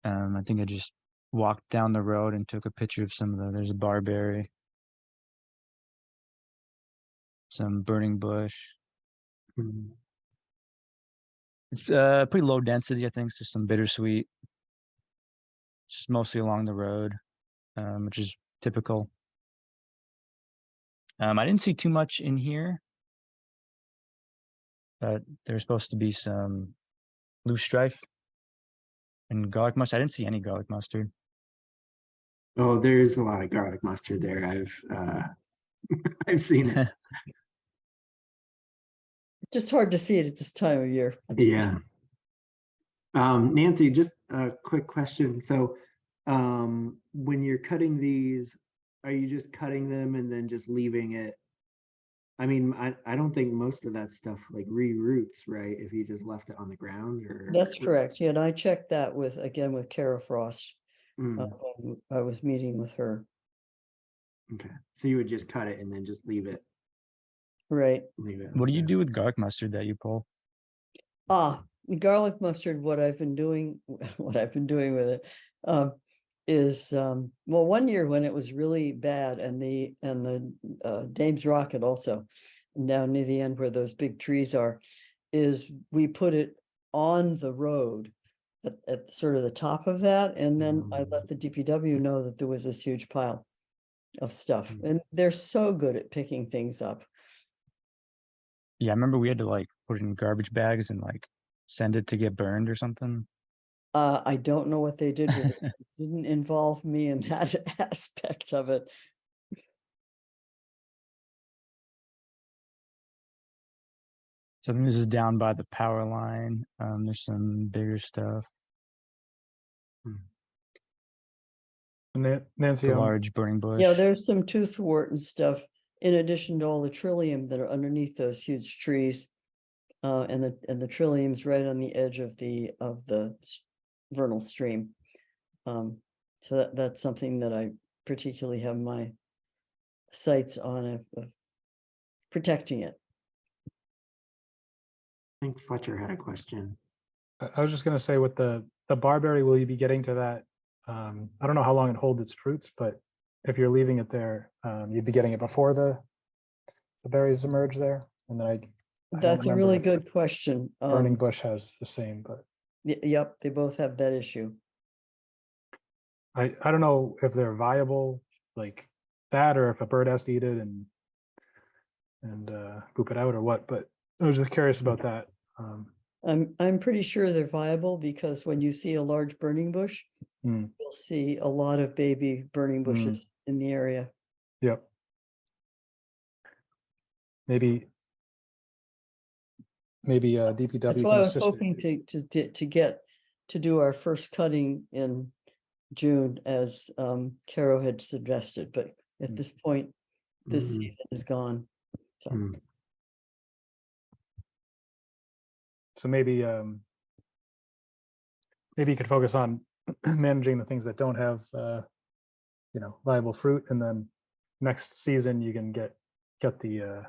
I think I just walked down the road and took a picture of there's a barberry, some burning bush. Mhm. It's pretty low density, I think. It's just some bittersweet. It's just mostly along the road, which is typical. I didn't see too much in here, but there's supposed to be some loose strife and garlic mustard. I didn't see any garlic mustard. Oh, there's a lot of garlic mustard there. I've seen it. Just hard to see it at this time of year. Yeah. Nancy, just a quick question. So, when you're cutting these, are you just cutting them and then just leaving it? I mean, I don't think most of that stuff like reroots, right? If you just left it on the ground or That's correct. Yeah, and I checked that with Kara Frost. Mm, When I was meeting with her. okay. So you would just cut it and then just Right. leave it What like do you that. do with garlic mustard that you pull? The garlic mustard, what I've been doing, what I've been doing with it, is well, one year when it was really bad, and the Dames Rocket also down near the end where those big trees are, is we put it on the road at sort of the top of that, and then I let the DPW know that there was this huge pile of stuff, and they're so good at picking things up. Yeah, I remember we had to like put it in garbage bags and like send it to get burned or something. I don't know what they did with it. It didn't involve me in that aspect of it. So I think this is down by the power line. There's some bigger stuff. Nancy, The large burning bush. Yeah, there's some toothwort and stuff, in addition to all the trillium that are underneath those huge trees. And the trillium's right on the edge of the vernal stream. So that's something that I particularly have my sights on of protecting it. I think Fletcher had a question. I was just gonna say with the barberry, will you be getting to that? I don't know how long it holds its fruits, but if you're leaving it there, you'd be getting it before the berries emerge there. And then I don't That's a remember really if good question. burning bush has the same, but Yep, they both have that issue. I don't know if they're viable like that, or if a bird has to eat it and poop it out or what, but I was just curious about that. I'm pretty sure they're viable, because when you see a large burning bush, Hmm. you'll see a lot of baby burning bushes in the area. Yep. Maybe DPW That's can why I was assist. hoping to get to do our first cutting in June, as Caro had suggested, but at this point, this Mm, season is gone. So mm. So maybe you could focus on managing the things that don't have viable fruit, and then next season you can get the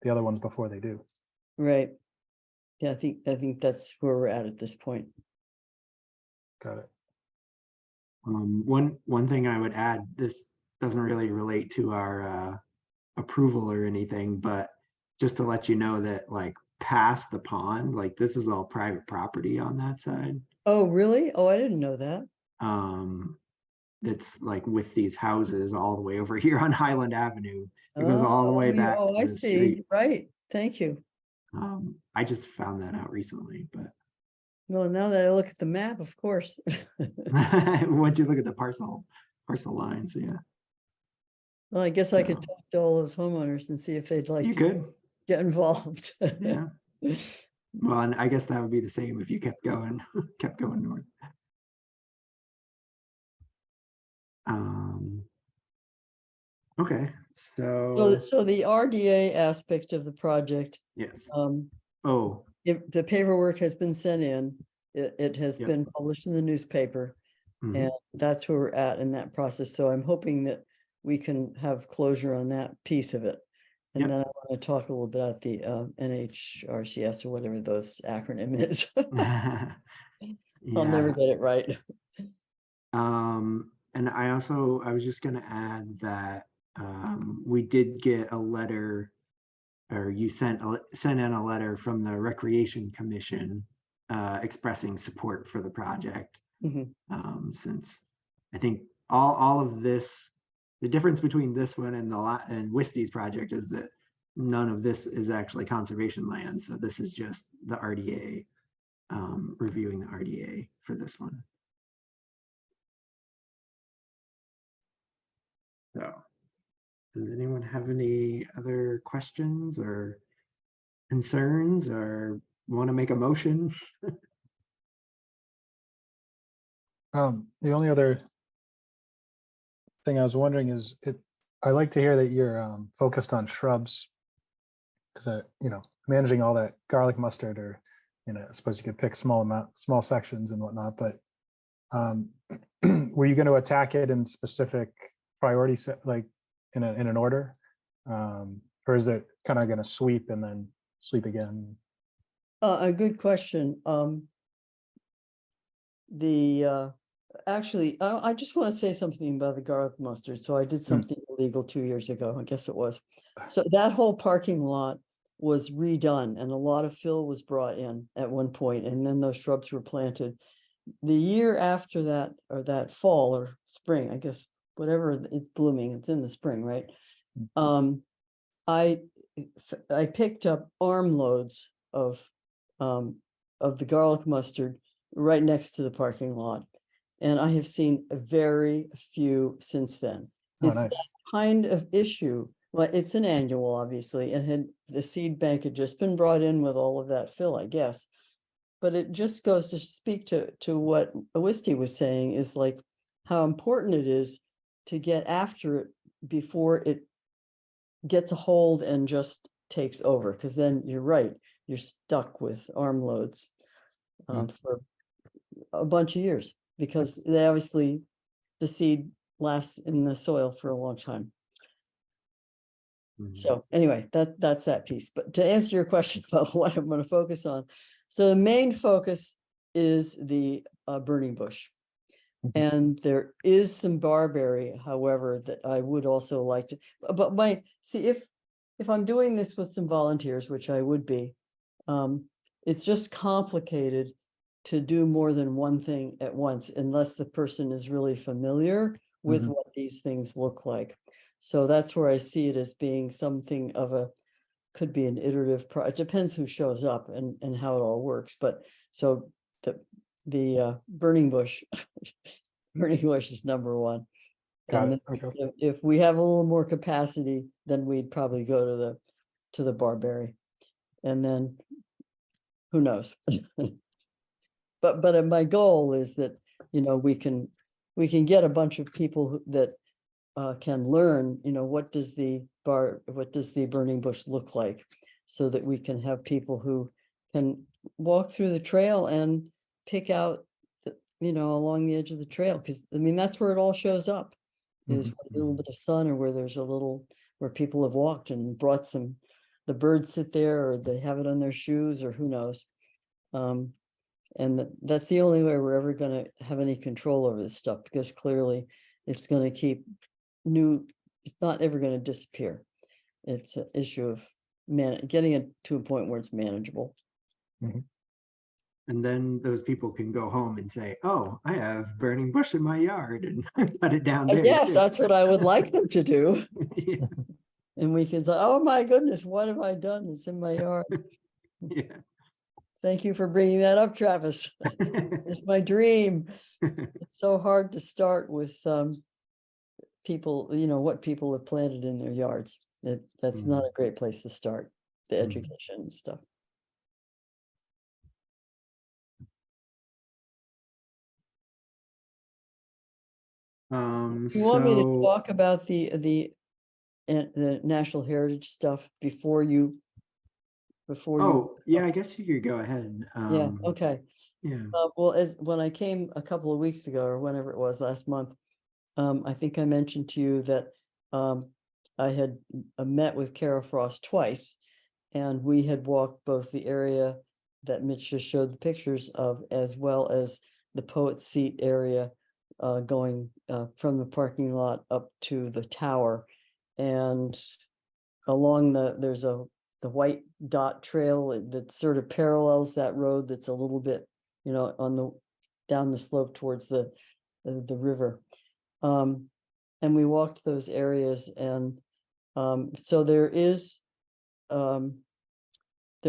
other ones before they do. right. Yeah, I think that's where we're at this point. Got it. One thing I would add, this doesn't really relate to our approval or anything, but just to let you know that like past the pond, like this is all private property on that side. Oh, really? Oh, I didn't know that. It's like with these houses all the way over here on Highland Avenue. It goes all the way back Oh, to I the see. street. Right. Thank you. I just found that out recently, but Well, now that I look at the map, of course. once you look at the parcel lines, yeah, Well, I guess I could So- talk to all those homeowners and see if they'd like you to could, get involved. yeah. Well, and I guess that would be the same if you kept going, north. Okay, so So the RDA aspect of the project, yes. oh, Oh, the paperwork has been sent in. It has Yep. been published in the newspaper, mhm. and that's where we're at in that process. So I'm hoping that we can have closure on that piece of it. And Yep. then I want to talk a little bit about the NHRCS or whatever those acronym is. I'll never Yeah. get it right. And I was just gonna add that we did get a letter, or you sent in a letter from the Recreation Commission expressing support for the project. Mhm. Since I think all of this, the difference between this one and and Wisty's project is that none of this is actually conservation land. So this is just the RDA, reviewing the RDA for this one. So, does anyone have any other questions or concerns, or want to make a motion? The only other thing I was wondering is I like to hear that you're focused on shrubs, because managing all that garlic mustard, or I suppose you could pick small sections and whatnot, but were you going to attack it in specific priority set, like in an order, or is it kind of going to sweep and then sweep again? A good question. Actually, I just want to say something about the garlic mustard. So I did something illegal 2 years ago, I guess it was. So that whole parking lot was redone, and a lot of fill was brought in at one point, and then those shrubs were planted. The year after that, or that fall or spring, I guess, whatever it's blooming, it's in the spring, right? I picked up armloads of the garlic mustard right next to the parking lot. And I have seen very few since then. Oh, It's nice. that kind of issue. Well, it's an annual, obviously, and the seed bank had just been brought in with all of that fill, I guess. But it just goes to speak to what Wisty was saying, is like how important it is to get after it before it gets a hold and just takes over, because then you're right, you're stuck with armloads for a bunch of years, because they obviously, the seed lasts in the soil for a long time. So anyway, that's that piece. But to answer your question about what I'm going to focus on, so the main focus is the burning bush. And there is some barberry, however, that I would also like to, but if I'm doing this with some volunteers, which I would be, it's just complicated to do more than one thing at once, unless the person is really familiar with what these things look like. So that's where I see it as being something of a, could be an iterative it depends who shows up and how it all works. But so the burning bush is number one. Got And it. Okay. if we have a little more capacity, then we'd probably go to the barberry, and then who knows. But my goal is that, you know, we can get a bunch of people that can learn, you know, what does the burning bush look like, so that we can have people who can walk through the trail and pick out, you know, along the edge of the trail, because I mean, that's where it all shows up, is with a little bit of sun, or where there's where people have walked and brought the birds sit there, or they have it on their shoes, or who knows. And that's the only way we're ever going to have any control over this stuff, because clearly it's going to keep it's not ever going to disappear. It's an issue of getting it to a point where it's manageable. And then those people can go home and say, oh, I have burning bush in my yard, and cut it down there. Yes, too. that's what I would like them to do. Yeah. And we can say, oh my goodness, what have I done? It's in my yard. Yeah. Thank you for bringing that up, Travis. It's my dream. It's so hard to start with people, you know, what people have planted in their yards. That's not a great place to start the education and stuff. You want me to So, talk about the National Heritage stuff before you? oh, yeah, I guess you could go ahead. Yeah, okay. Yeah. Well, when I came a couple of weeks ago, or whenever it was last month, I think I mentioned to you that I had met with Kara Frost twice, and we had walked both the area that Mitch just showed the pictures of, as well as the Poet's Seat area, going from the parking lot up to the tower. And along there's the white dot trail that sort of parallels that road, that's a little bit, you know, down the slope towards the river. And we walked those areas, and so there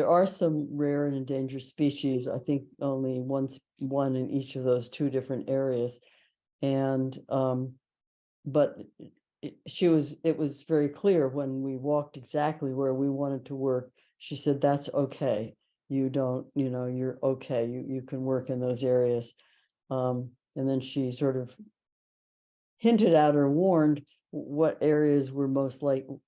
are some rare and endangered species. I think only one in each of those two different areas. And but it was very clear when we walked exactly where we wanted to work. She said, that's okay. You don't, you know, you're okay. You can work in those areas. And then she sort of hinted at or warned what areas were most likely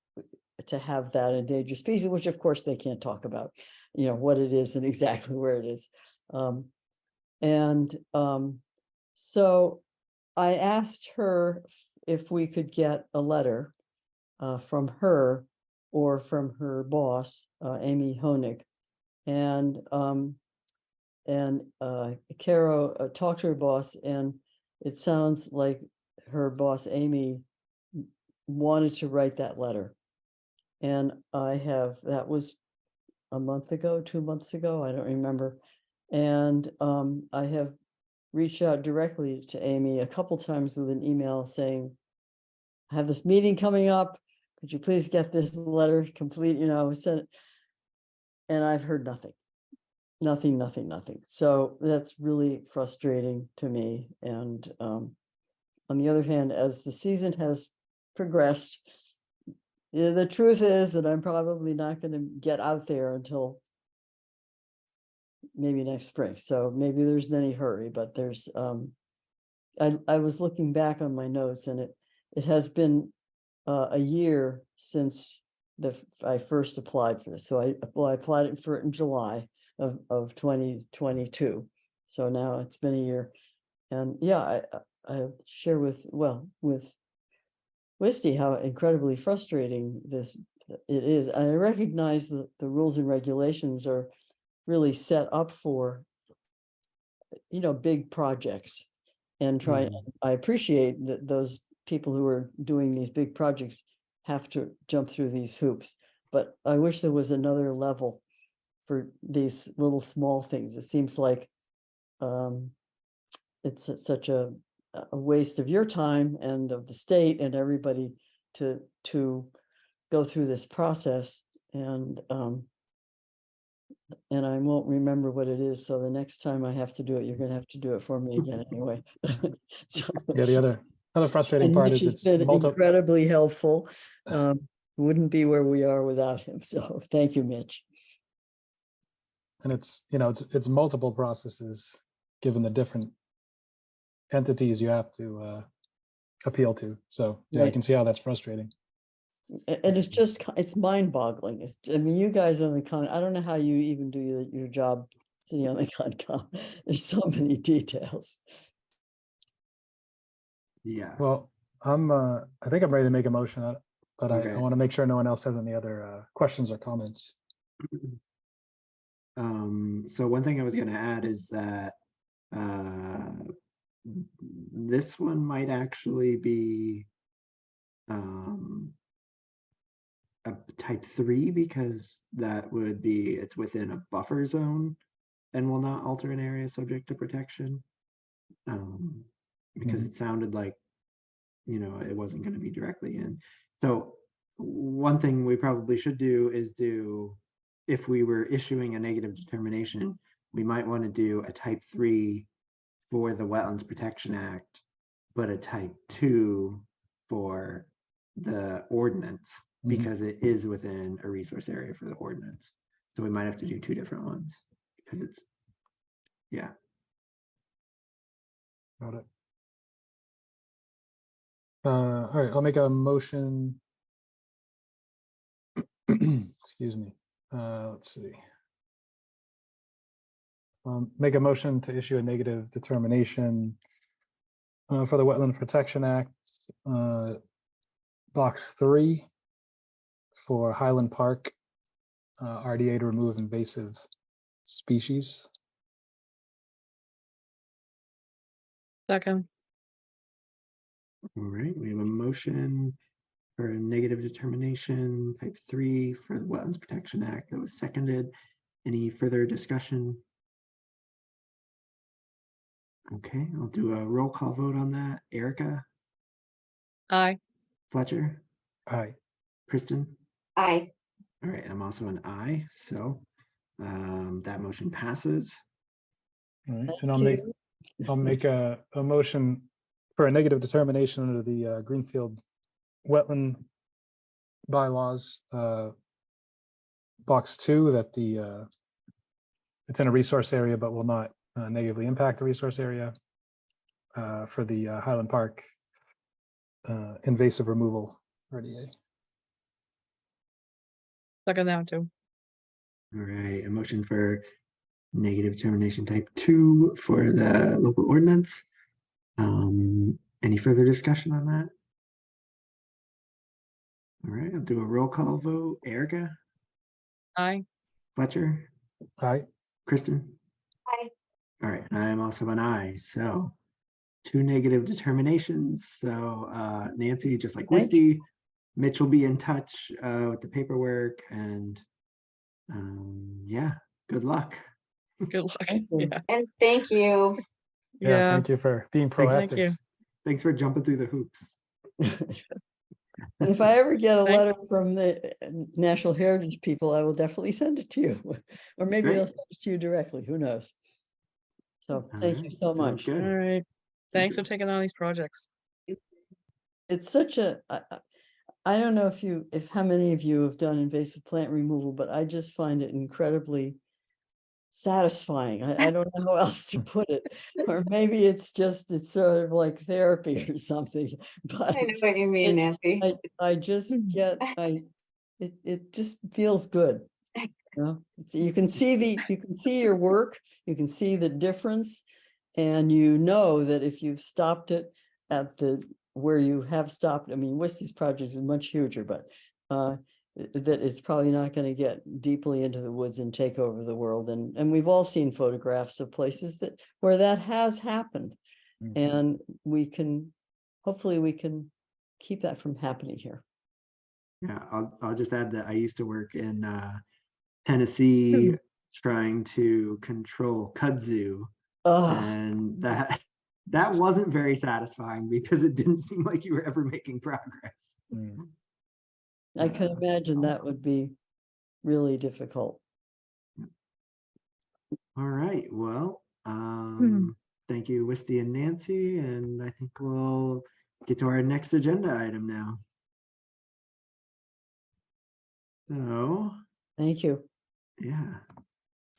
to have that endangered species, which of course they can't talk about, you know, what it is and exactly where it is. So I asked her if we could get a letter from her or from her boss, Amy Honig, and Caro talked to her boss, and it sounds like her boss Amy wanted to write that letter. And that was a month ago, 2 months ago, I don't remember. And I have reached out directly to Amy a couple times with an email saying, I have this meeting coming up. Could you please get this letter complete? You know, sent it. And I've heard nothing. nothing, nothing, nothing. So that's really frustrating to me. And on the other hand, as the season has progressed, the truth is that I'm probably not going to get out there until maybe next spring. So maybe there's any hurry, but there's I was looking back on my notes, and it has been a year since I first applied for this. So I applied for it in July of 2022. So now it's been a year. And yeah, I share with Wisty how incredibly frustrating it is. I recognize that the rules and regulations are really set up for, big projects, and I appreciate that those people who are doing these big projects have to jump through these hoops. But I wish there was another level for these little small things. It seems like it's such a waste of your time and of the state and everybody to go through this process. And I won't remember what it is. So the next time I have to do it, you're going to have to do it for me again anyway. So, Yeah, the other frustrating and part Mitch is has it's been multiple. incredibly helpful. Wouldn't be where we are without him. So thank you, Mitch. And it's multiple processes, given the different entities you have to appeal to. So yeah, I Right. can see how that's frustrating. And it's mind boggling. I mean, you guys on the con, I don't know how you even do your job sitting on the Concom. There's so many details. Yeah. Well, I think I'm ready to make a motion, but I Okay. want to make sure no one else has any other questions or comments. So one thing I was going to add is that this one might actually be a type 3, because it's within a buffer zone and will not alter an area subject to protection. Because it sounded like, it wasn't going to be directly in. So one thing we probably should do is if we were issuing a negative determination, we might want to do a type 3 for the Wetlands Protection Act, but a type 2 for the ordinance, because it is within a resource area for the ordinance. So we might have to do 2 different ones, because yeah. Got it. All right, I'll make a motion. Excuse me. Let's see. Make a motion to issue a negative determination for the Wetland Protection Act, box 3 for Highland Park, RDA to remove invasive species. Second. All right, we have a motion for a negative determination, type 3 for the Wetlands Protection Act that was seconded. Any further discussion? Okay, I'll do a roll call vote on that. Erica, Aye. Fletcher, Aye. Kristen. Aye. All right, I'm also an aye, so that motion passes. All right, Thank and you. I'll make a motion for a negative determination under the Greenfield wetland bylaws, box 2, that it's in a resource area but will not negatively impact the resource area, for the Highland Park invasive removal RDA. Second that too. All right, a motion for negative determination type 2 for the local ordinance. Any further discussion on that? All right, I'll do a roll call vote. Erica, Aye. Fletcher, Aye. Kristen. Aye. All right, and I am also an aye. So 2 negative determinations. So Nancy, just like Thank Wisty, Mitch will be in touch with the paperwork, and yeah, good luck. Good luck. Thank you. Yeah. And thank you. Yeah, Yeah. thank you for being Thanks. proactive. Thank you. Thanks for jumping through the hoops. And if I ever get a Thank- letter from the National Heritage people, I will definitely send it to you. Or maybe they'll Great. send it to you directly, who knows? So All thank you right, so sounds much. good. All right. Thanks you. for taking on these projects. It's such a, I don't know if how many of you have done invasive plant removal, but I just find it incredibly satisfying. I don't know how else to put it. Or maybe it's sort of like therapy or something, but I know what you mean, Nancy. I just get, it just feels good. You know, you can see your work, you can see the difference. And you know that if you've stopped it at where you have stopped, I mean, Wisty's project is much huger, but that it's probably not going to get deeply into the woods and take over the world. And we've all seen photographs of places where that has happened. And hopefully we can keep that from happening here. Yeah, I'll just add that I used to work in Tennessee trying to control kudzu, Oh, and that wasn't very satisfying because it didn't seem like you were ever making progress. Mm. I can imagine that would be really difficult. All right, well, thank you, Wisty and Nancy, and I think we'll get to our next agenda item now. So, Thank you. yeah.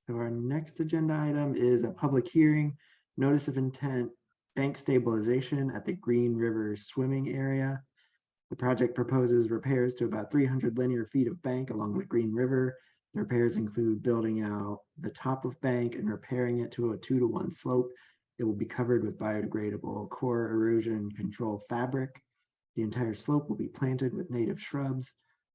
So our next agenda item is a public hearing, notice of intent, bank stabilization at the Green River swimming area. The project proposes repairs to about 300 linear feet of bank along the Green River. The repairs include building out the top of bank and repairing it to a 2-to-1 slope. It will be covered with biodegradable core erosion control fabric. The entire slope will be planted with native shrubs.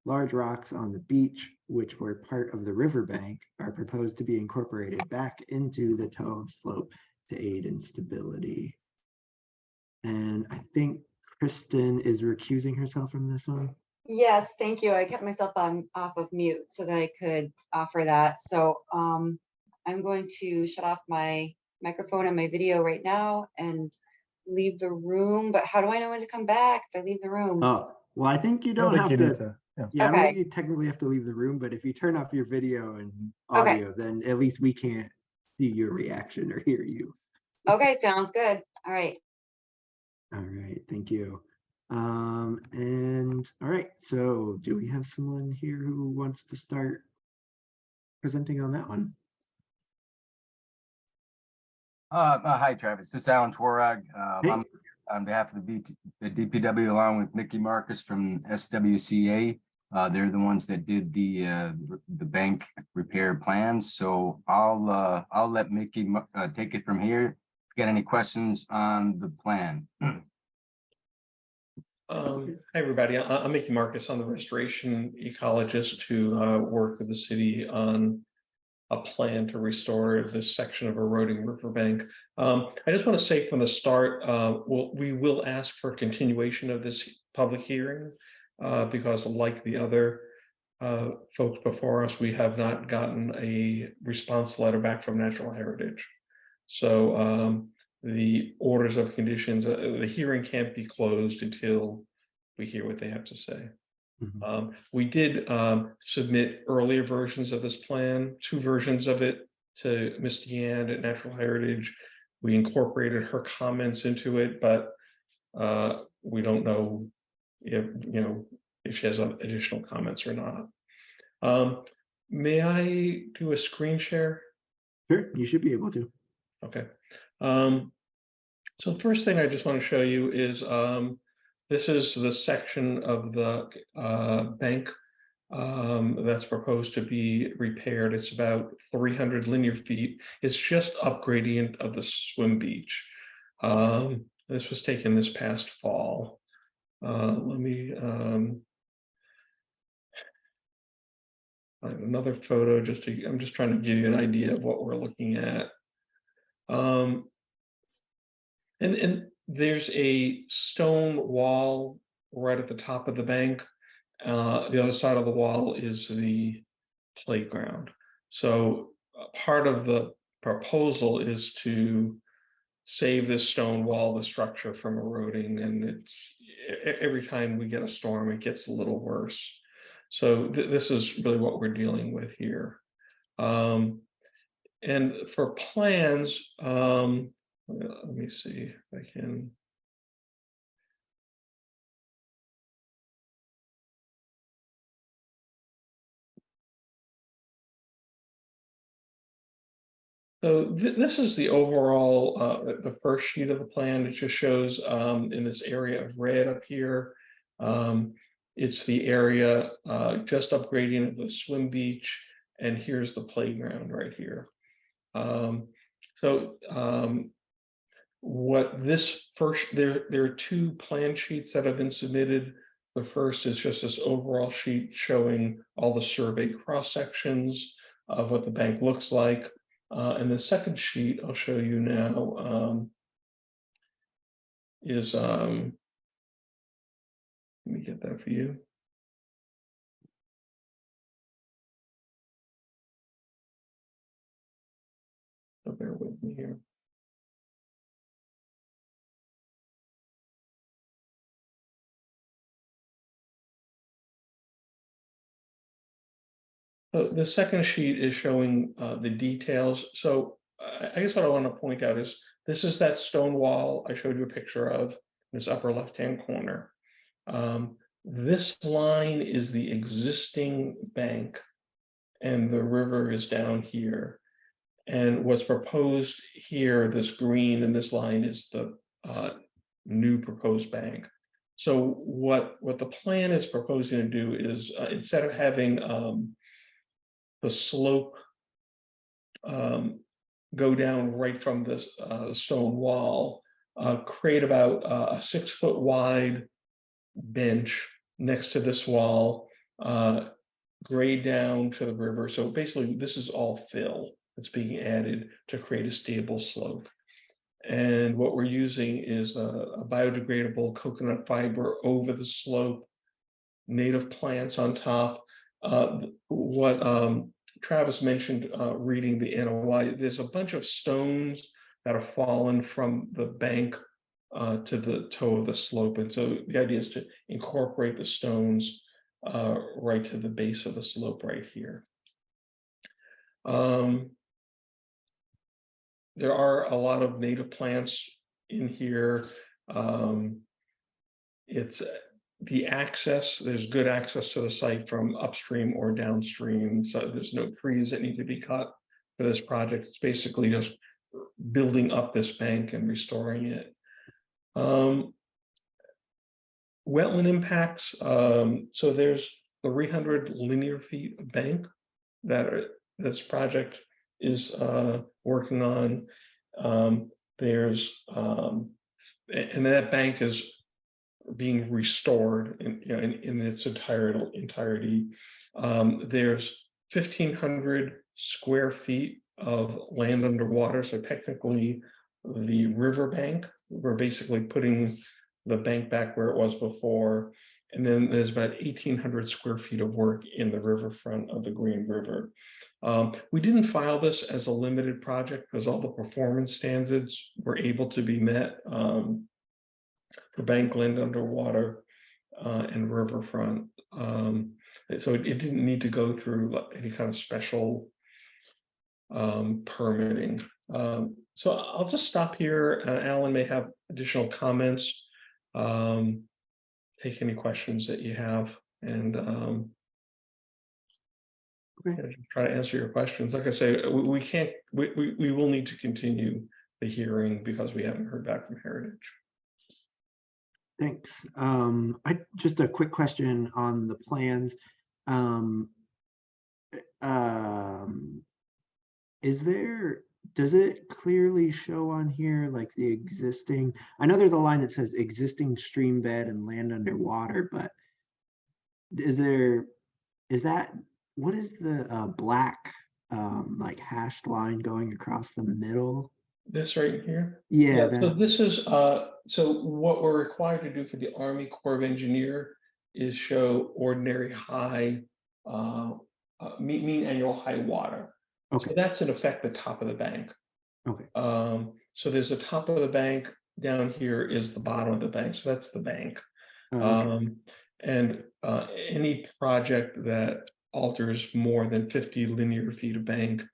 Large rocks on the beach, which were part of the riverbank, are proposed to be incorporated back into the toe of slope to aid in stability. And I think Kristen is recusing herself from this one. Yes, thank you. I kept myself off of mute so that I could offer that. So I'm going to shut off my microphone and my video right now and leave the room. But how do I know when to come back if I leave the room? Oh, well, I think you I don't don't think have you need to. to. Yeah. Yeah, I don't think Okay. you technically have to leave the room, but if you turn off your video and Okay. audio, then at least we can't see your reaction or hear you. Okay, sounds good. All right. All right, thank you. And all right, so do we have someone here who wants to start presenting on that one? Hi, Travis. This is Alan Tworog. Hey. I'm on behalf of the DPW, along with Mickey Marcus from SWCA. They're the ones that did the bank repair plans. So I'll let Mickey take it from here. Got any questions on the plan? Hi, everybody. I'm Mickey Marcus. I'm the restoration ecologist who worked with the city on a plan to restore this section of eroding riverbank. I just want to say from the start, we will ask for continuation of this public hearing because like the other folks before us, we have not gotten a response letter back from Natural Heritage. So the orders of conditions, the hearing can't be closed until we hear what they have to say. Mhm. We did submit earlier versions of this plan, 2 versions of it to Ms. Deanne at Natural Heritage. We incorporated her comments into it, but we don't know if she has additional comments or not. May I do a screen share? Sure, you should be able to. Okay. So the first thing I just want to show you is this is the section of the bank that's proposed to be repaired. It's about 300 linear feet. It's just upgrading of the swim beach. This was taken this past fall. Let me find another photo. I'm just trying to give you an idea of what we're looking at. And there's a stone wall right at the top of the bank. The other side of the wall is the playground. So part of the proposal is to save this stone wall, the structure from eroding, and it's every time we get a storm, it gets a little worse. So this is really what we're dealing with here. And for plans, let me see if I can. So this is the overall, the first sheet of the plan. It just shows in this area of red up here. It's the area just upgrading of the swim beach, and here's the playground right here. What this first, there are two plan sheets that have been submitted. The first is just this overall sheet showing all the survey cross sections of what the bank looks like. And the second sheet I'll show you now is, let me get that for you. So bear with me here. The second sheet is showing the details. So I guess what I want to point out is this is that stone wall I showed you a picture of in this upper left-hand corner. This line is the existing bank, and the river is down here. And what's proposed here, this green and this line, is the new proposed bank. So what the plan is proposing to do is instead of having the slope go down right from this stone wall, create about a 6 foot wide bench next to this wall, grade down to the river. So basically this is all fill that's being added to create a stable slope. And what we're using is a biodegradable coconut fiber over the slope, native plants on top. What Travis mentioned reading the NOI, there's a bunch of stones that have fallen from the bank to the toe of the slope. And so the idea is to incorporate the stones right to the base of the slope right here. There are a lot of native plants in here. It's the access, there's good access to the site from upstream or downstream. So there's no trees that need to be cut for this project. It's basically just building up this bank and restoring it. Wetland impacts. So there's 300 linear feet of bank that this project is working on. There's and that bank is being restored in its entirety. There's 1,500 square feet of land underwater. So technically, the river bank, we're basically putting the bank back where it was before. And then there's about 1,800 square feet of work in the riverfront of the Green River. We didn't file this as a limited project because all the performance standards were able to be met for bank, land underwater, and riverfront. So it didn't need to go through any kind of special permitting. So I'll just stop here. Alan may have additional comments. Take any questions that you have, and try to answer your questions. Like I say, we can't. We will need to continue the hearing because we haven't heard back from Heritage. Thanks. Just a quick question on the plans. Does it clearly show on here like the existing, I know there's a line that says existing stream bed and land underwater, but what is the black like hashed line going across the middle? This right here? Yeah. So this is, so what we're required to do for the Army Corps of Engineer is show ordinary high, mean annual high water. Okay. So that's in effect the top of the bank. Okay. So there's the top of the bank, down here is the bottom of the bank, so that's the bank. Oh, okay. And any project that alters more than 50 linear feet of bank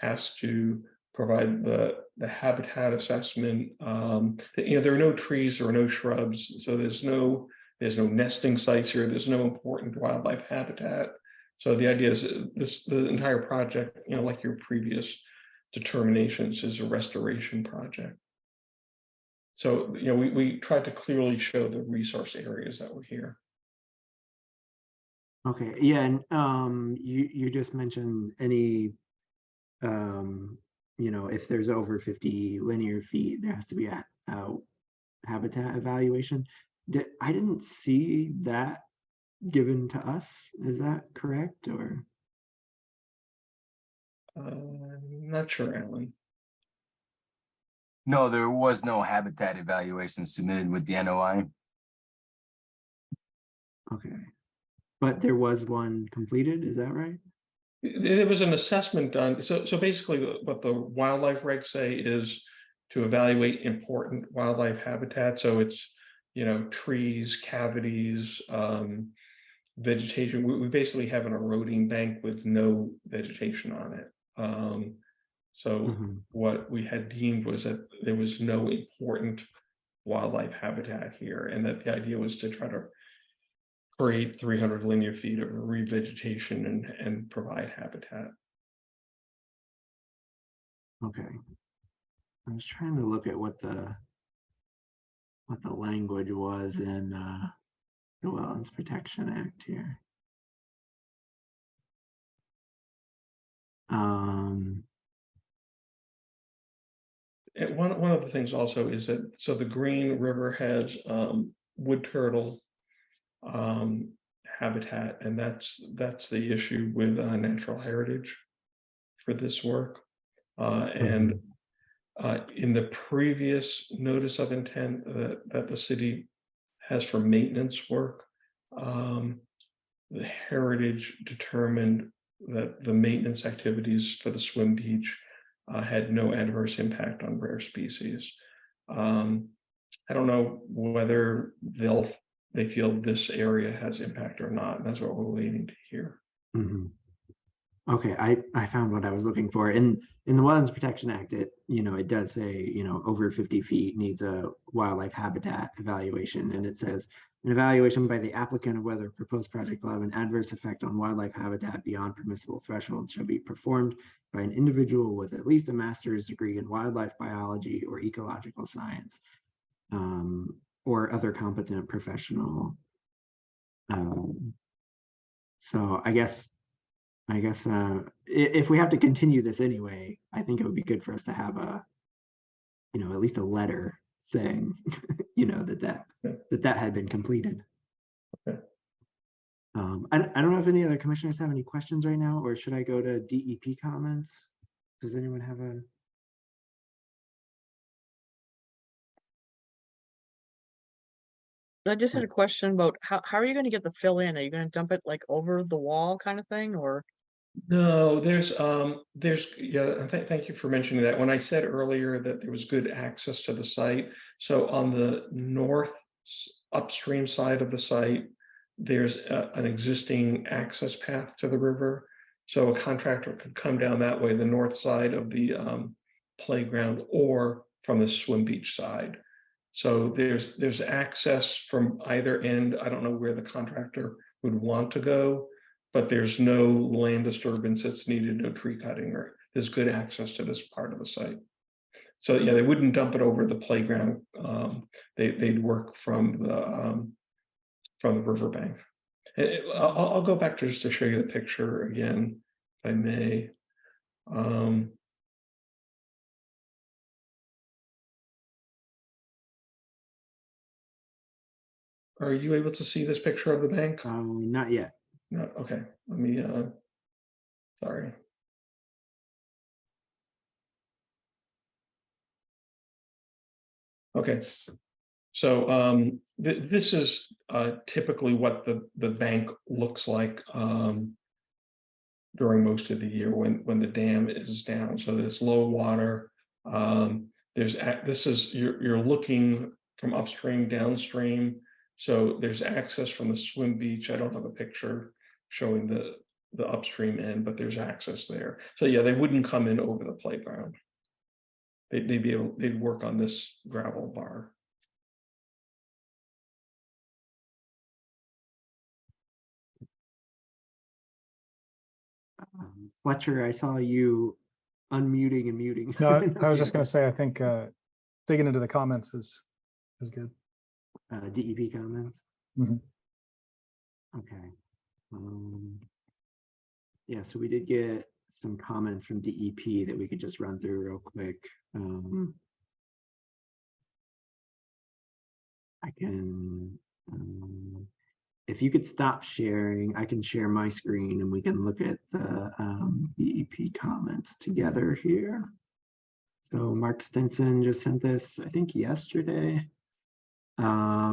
has to provide the habitat assessment. There are no trees, there are no shrubs, so there's no nesting sites here. There's no important wildlife habitat. So the idea is the entire project, like your previous determinations, is a restoration project. So we tried to clearly show the resource areas that were here. Okay, yeah, and you just mentioned any if there's over 50 linear feet, there has to be a habitat evaluation. I didn't see that given to us. Is that correct, or? Not sure, Alan. No, there was no habitat evaluation submitted with the NOI. Okay, but there was one completed, is that right? There was an assessment done. So basically what the wildlife regs say is to evaluate important wildlife habitat. So it's, trees, cavities, vegetation. We basically have an eroding bank with no vegetation on it. So what we had deemed was that there was no important wildlife habitat here, and that the idea was to try to create 300 linear feet of revegetation and provide habitat. Okay. I was trying to look at what the language was in the Wetlands Protection Act here. And one of the things also is that, so the Green River has wood turtle habitat, and that's the issue with natural heritage for this work. And in the previous notice of intent that the city has for maintenance work, the heritage determined that the maintenance activities for the swim beach had no adverse impact on rare species. I don't know whether they feel this area has impact or not. That's what we're waiting to hear. Okay, I found what I was looking for. In the Wetlands Protection Act, it does say, over 50 feet needs a wildlife habitat evaluation. And it says an evaluation by the applicant of whether a proposed project will have an adverse effect on wildlife habitat beyond permissible threshold shall be performed by an individual with at least a master's degree in wildlife biology or ecological science, or other competent professional. So I guess if we have to continue this anyway, I think it would be good for us to have at least a letter saying, that had been completed. Okay. I don't know if any other commissioners have any questions right now, or should I go to DEP comments? Does anyone have a? I just had a question about how are you going to get the fill in? Are you going to dump it like over the wall kind of thing, or? No, thank you for mentioning that. When I said earlier that there was good access to the site, so on the north upstream side of the site, there's an existing access path to the river. So a contractor could come down that way, the north side of the playground, or from the swim beach side. So there's access from either end. I don't know where the contractor would want to go, but there's no land disturbance that's needed, no tree cutting, or there's good access to this part of the site. So yeah, they wouldn't dump it over the playground. They'd work from the riverbank. I'll go back just to show you the picture again, if I may. Are you able to see this picture of the bank? Not yet. No, okay. Let me. Sorry. Okay. So this is typically what the bank looks like during most of the year when the dam is down. So there's low water. this is, you're looking from upstream, downstream. So there's access from the swim beach. I don't have a picture showing the upstream end, but there's access there. So yeah, they wouldn't come in over the playground. They'd work on this gravel bar. Fletcher, I saw you unmuting and muting. No, don't know I if was you just going had to say, I think digging into the comments is good. DEP comments. Mhm. Okay. Yeah, so we did get some comments from DEP that we could just run through real quick. I can, if you could stop sharing, I can share my screen and we can look at the DEP comments together here. So Mark Stinson just sent this, I think yesterday.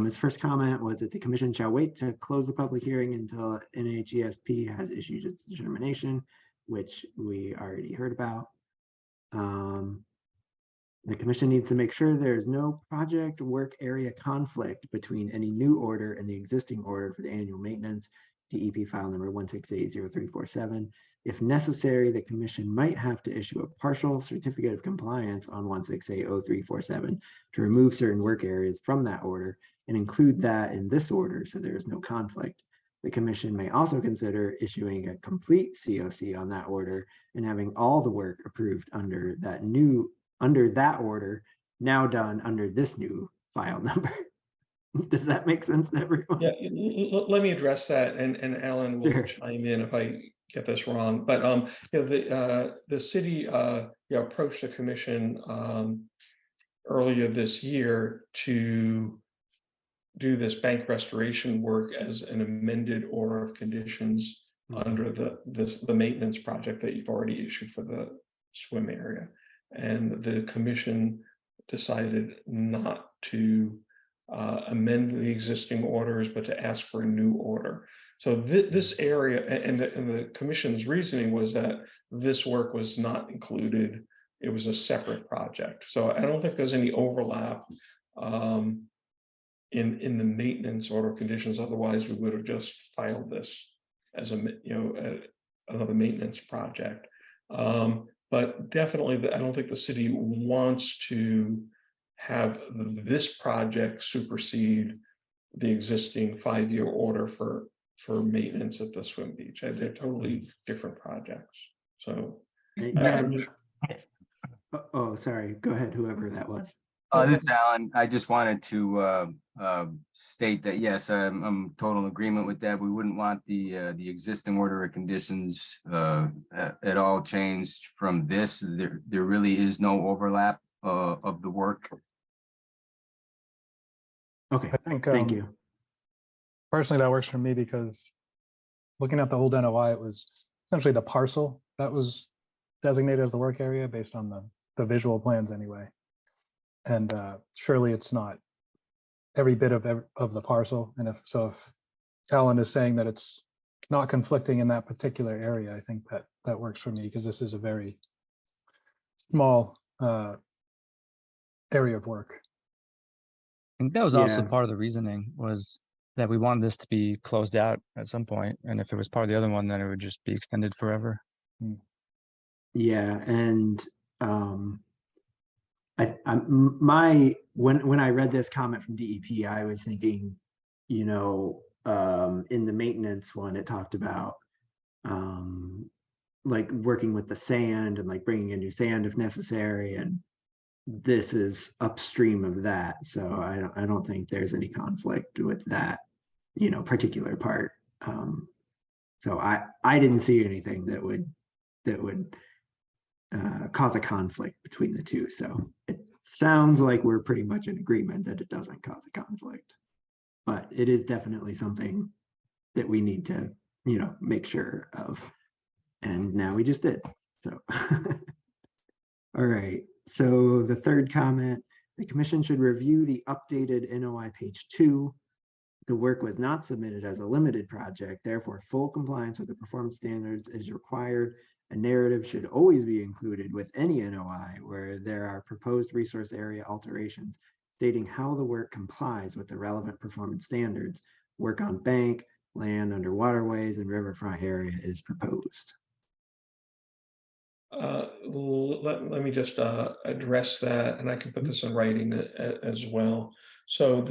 His first comment was that the commission shall wait to close the public hearing until NHESP has issued its determination, which we already heard about. The commission needs to make sure there is no project work area conflict between any new order and the existing order for the annual maintenance, DEP file number 1680347. If necessary, the commission might have to issue a partial certificate of compliance on 1680347 to remove certain work areas from that order and include that in this order so there is no conflict. The commission may also consider issuing a complete COC on that order and having all the work approved under that order, now done under this new file number. Does that make sense to everyone? Yeah, let me address that, and Alan will Sure. chime in if I get this wrong. But the city approached the commission earlier this year to do this bank restoration work as an amended order of conditions under the maintenance project that you've already issued for the swim area. And the commission decided not to amend the existing orders, but to ask for a new order. So this area, and the commission's reasoning was that this work was not included. It was a separate project. So I don't think there's any overlap in the maintenance order conditions. Otherwise, we would have just filed this as another maintenance project. But definitely, I don't think the city wants to have this project supersede the existing 5-year order for maintenance at the swim beach. They're totally different projects. So, oh, sorry. Go ahead, whoever that was. This is Alan. I just wanted to state that, yes, I'm total in agreement with that. We wouldn't want the existing order of conditions at all changed from this. There really is no overlap of the work. Okay, I think thank you. personally that works for me because looking at the old NOI, it was essentially the parcel that was designated as the work area based on the visual plans anyway. And surely it's not every bit of the parcel. And if Alan is saying that it's not conflicting in that particular area, I think that works for me because this is a very small area of work. And that was also Yeah. part of the reasoning, was that we wanted this to be closed out at some point. And if it was part of the other one, then it would just be extended forever. Yeah, and when I read this comment from DEP, I was thinking, in the maintenance one, it talked about like working with the sand and like bringing in new sand if necessary, and this is upstream of that, so I don't think there's any conflict with that particular part. So I didn't see anything that would cause a conflict between the two. So it sounds like we're pretty much in agreement that it doesn't cause a conflict, but it is definitely something that we need to, make sure of. And now we just did. So, all right. So the third comment, the commission should review the updated NOI page 2. The work was not submitted as a limited project, therefore full compliance with the performance standards is required. A narrative should always be included with any NOI where there are proposed resource area alterations stating how the work complies with the relevant performance standards. Work on bank, land under waterways, and riverfront area is proposed. Let me just address that, and I can put this in writing as well. So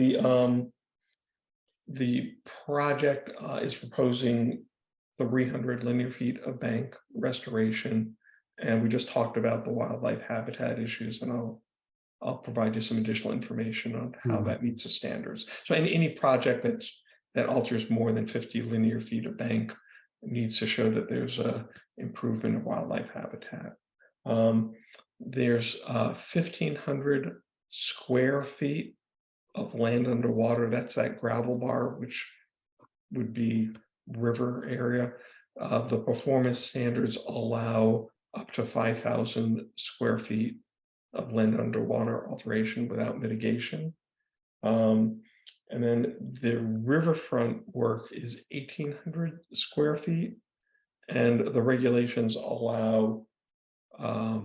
the project is proposing 300 linear feet of bank restoration, and we just talked about the wildlife habitat issues, and I'll provide you some additional information on how that meets the standards. So any project that alters more than 50 linear feet of bank needs to show that there's a improvement of wildlife habitat. There's 1,500 square feet of land underwater. That's that gravel bar, which would be river area. The performance standards allow up to 5,000 square feet of land underwater alteration without mitigation. And then the riverfront work is 1,800 square feet, and the regulations allow up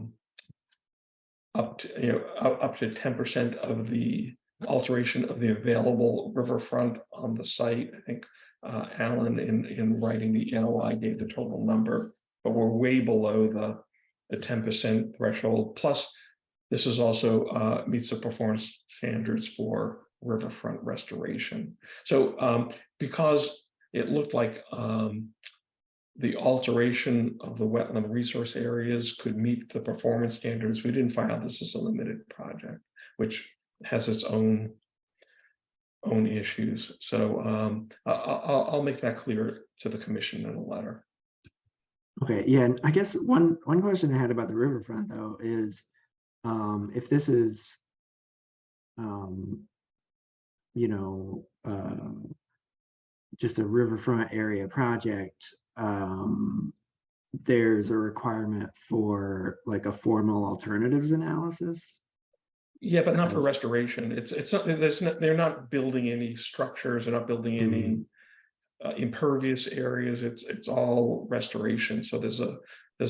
to 10% of the alteration of the available riverfront on the site. I think Alan in writing the NOI gave the total number, but we're way below the 10% threshold. Plus, this is also meets the performance standards for riverfront restoration. So because it looked like the alteration of the wetland resource areas could meet the performance standards, we didn't file this as a limited project, which has its own issues. So I'll make that clear to the commission in a letter. Okay, yeah, and I guess one question I had about the riverfront though is if this is just a riverfront area project, there's a requirement for like a formal alternatives analysis. Yeah, but not for restoration. It's not. They're not building any structures. They're not building any impervious areas. It's all restoration. So there's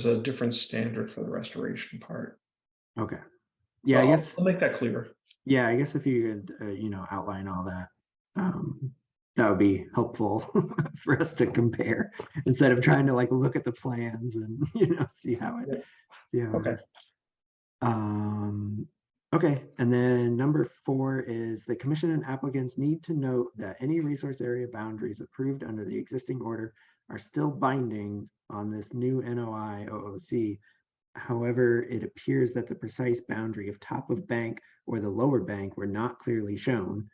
a different standard for the restoration part. Okay. Yeah, So I guess I'll make that clear. Yeah, I guess if you could, outline all that, that would be helpful for us to compare instead of trying to like look at the plans and see how it Okay. is. Okay, and then number 4 is the commission and applicants need to note that any resource area boundaries approved under the existing order are still binding on this new NOI OOC. However, it appears that the precise boundary of top of bank or the lower bank were not clearly shown.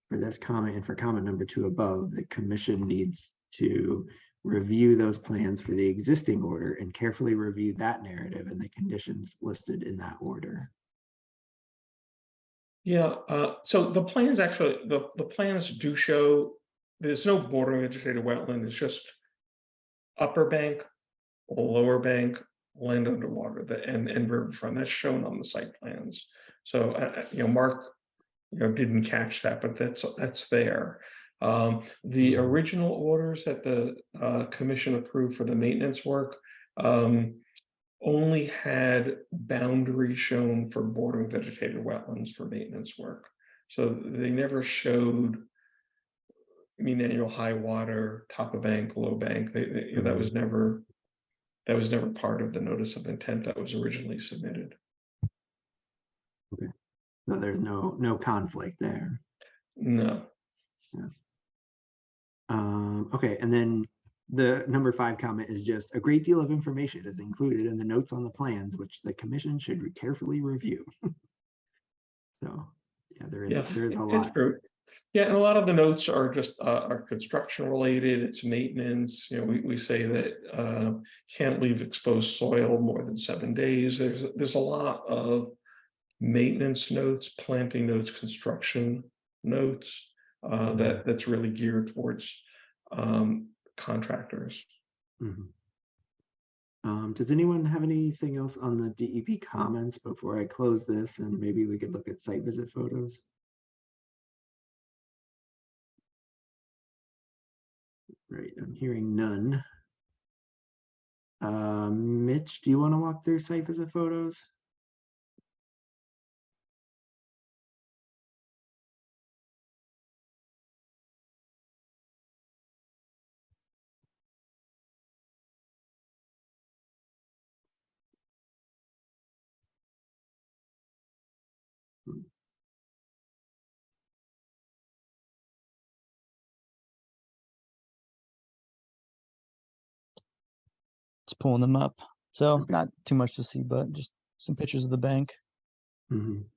For this comment and for comment number 2 above, the commission needs to review those plans for the existing order and carefully review that narrative and the conditions listed in that order. Yeah. So the plans actually, the plans do show there's no bordering vegetated wetland. It's just upper bank, lower bank, land underwater, and riverfront. That's shown on the site plans. So Mark didn't catch that, but that's there. The original orders that the commission approved for the maintenance work only had boundaries shown for bordering vegetated wetlands for maintenance work. So they never showed mean annual high water, top of bank, low bank. That was never part of the notice of intent that was originally submitted. Okay, so there's no conflict there. No. Yeah. Okay, and then the number 5 comment is just a great deal of information is included in the notes on the plans, which the commission should carefully review. So yeah, there is a lot. True. Yeah, and a lot of the notes are just are construction related. It's maintenance. We say that can't leave exposed soil more than 7 days. There's a lot of maintenance notes, planting notes, construction notes that's really geared towards contractors. Does anyone have anything else on the DEP comments before I close this, and maybe we could look at site visit photos? Right, I'm hearing none. Mitch, do you want to walk through site visit photos? It's pulling them up. So Okay. not too much to see, but just some pictures of the bank. Mhm.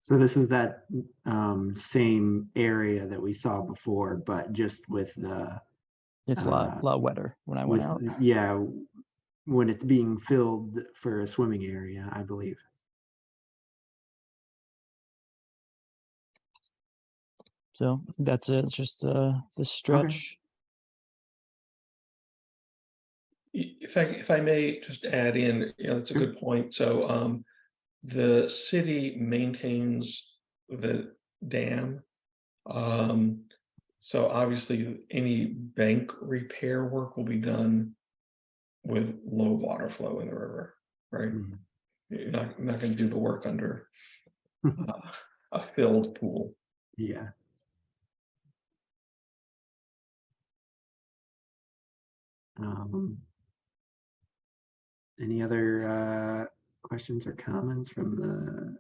So this is that same area that we saw before, but just with the It's a lot wetter when I went out. yeah, when it's being filled for a swimming area, I believe. So I think that's it. It's just this stretch. If I may just add in, that's a good point. So the city maintains the dam. So obviously any bank repair work will be done with low water flow in the river, right? Mhm. You're not going to do the work under a filled pool. Yeah. Any other questions or comments from the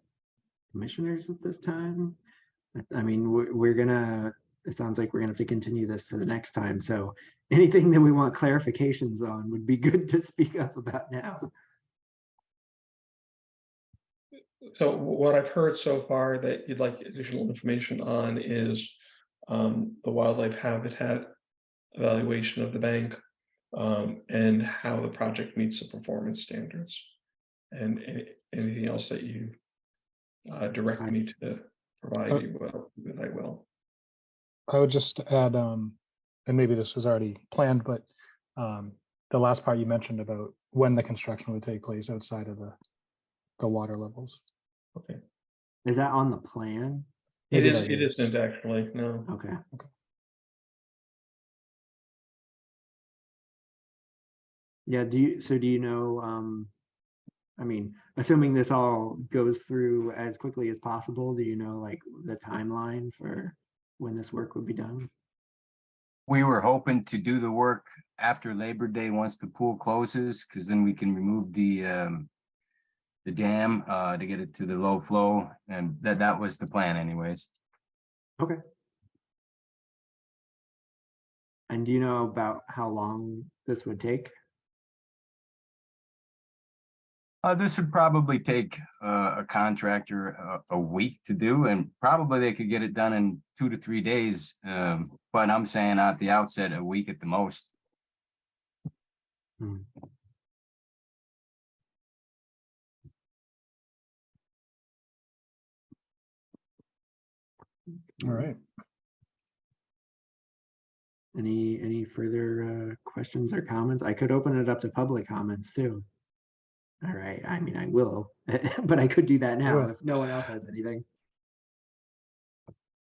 commissioners at this time? I mean, we're gonna, it sounds like we're gonna have to continue this to the next time. So anything that we want clarifications on would be good to speak up about now. So what I've heard so far that you'd like additional information on is the wildlife habitat evaluation of the bank, and how the project meets the performance standards. And anything else that you direct me to provide you well, that I will. I would just add, and maybe this was already planned, but the last part you mentioned about when the construction would take place outside of the water levels. Okay. Is that on the plan? It Maybe is. that It isn't actually. No. Okay. Yeah, do you know, I mean, assuming this all goes through as quickly as possible, do you know like the timeline for when this work would be done? We were hoping to do the work after Labor Day, once the pool closes, because then we can remove the dam to get it to the low flow, and that was the plan anyways. Okay. And do you know about how long this would take? This would probably take a contractor a week to do, and probably they could get it done in 2 to 3 days. But I'm saying at the outset, a week at the most. Hmm. All right. Any further questions or comments? I could open it up to public comments too. All right, I mean, I will, but I could do that now Do it. if no one else has anything.